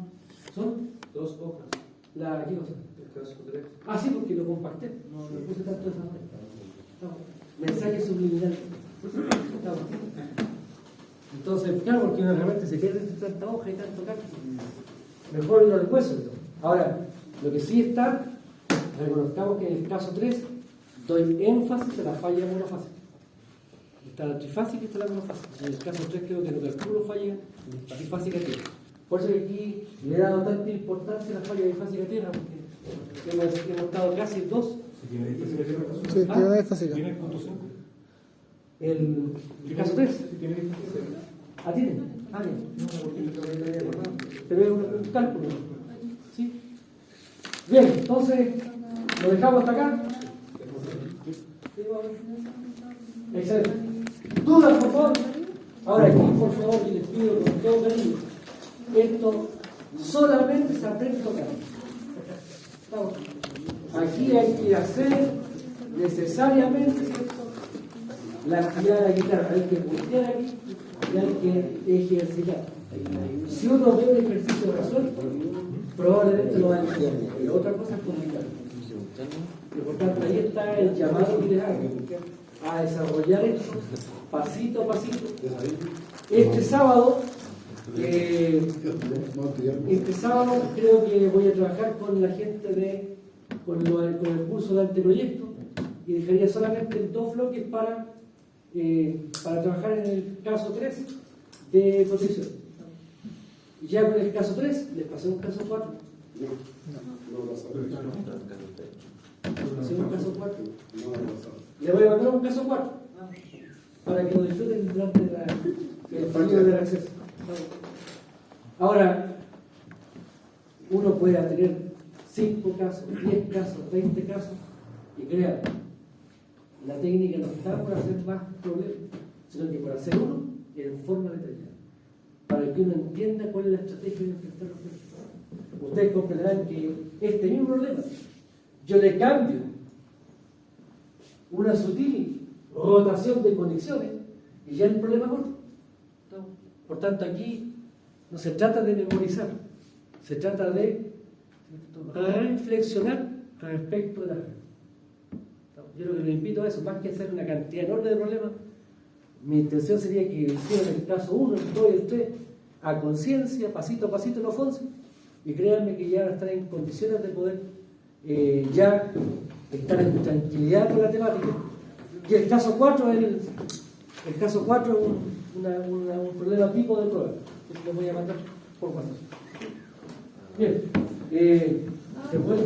¿Son? 2 hojas. ¿Qué cosa? El caso 3. Ah, sí, porque lo compacté, no le puse tanto de esa manera. Mensaje subliminal. Entonces, claro, porque de repente se pierde tanta hoja y tanto cálculo. Mejor lo recuerdo. Ahora, lo que sí está, reconozcamos que en el caso 3 doy énfasis a la falla monofásica. Está la trifásica y está la monofásica. En el caso 3 creo que lo calculo falla trifásica aquí. Por eso que aquí le he dado tanta importancia a la falla bifásica de tierra, porque hemos estado casi 2. Si tiene bifásica de tierra, Sí, tiene una bifásica. tiene el punto 5. El caso 3. Si tiene bifásica de tierra. Ah, tiene. Ah, bien. Pero es un cálculo. ¿Sí? Bien, entonces, lo dejamos hasta acá. Excelente. ¿Dudas, por favor? Ahora aquí, por favor, y les pido con todo cariño, esto solamente se aprende tocando. ¿Estamos? Aquí hay que hacer necesariamente, ¿cierto?, la actividad de la guitarra. Hay que voltear aquí y hay que ejercitar. Si uno ve un ejercicio resuelto, probablemente lo va a entender. Pero otra cosa es comunicar. Y por tanto, ahí está el llamado que les hago a desarrollar esto pasito a pasito. Este sábado creo que voy a trabajar con la gente con el curso de anteproyecto y dejaría solamente 2 bloques para trabajar en el caso 3 de protección. Y ya con el caso 3 les pasé un caso 4. Pasé un caso 4. Le voy a mandar un caso 4 para que lo disfruten durante el periodo de acceso. Ahora, uno puede tener 5 casos, 10 casos, 20 casos, y crean, la técnica no está por hacer más problemas, sino que por hacer uno en forma detallada, para que uno entienda cuál es la estrategia de enfrentar los problemas. Ustedes comprenderán que este mismo problema, yo le cambio una sutil rotación de conexiones y ya el problema es otro. Por tanto, aquí no se trata de memorizar, se trata de reflexionar respecto de la red. Yo lo que les invito a eso, más que hacer una cantidad enorme de problemas, mi intención sería que hicieran el caso 1, el 2 y el 3 a conciencia, pasito a pasito los 11, y créanme que ya van a estar en condiciones de poder ya estar en tranquilidad con la temática. Y el caso 4 es un problema tipo de prueba. Lo voy a mandar por WhatsApp. Bien, se puede.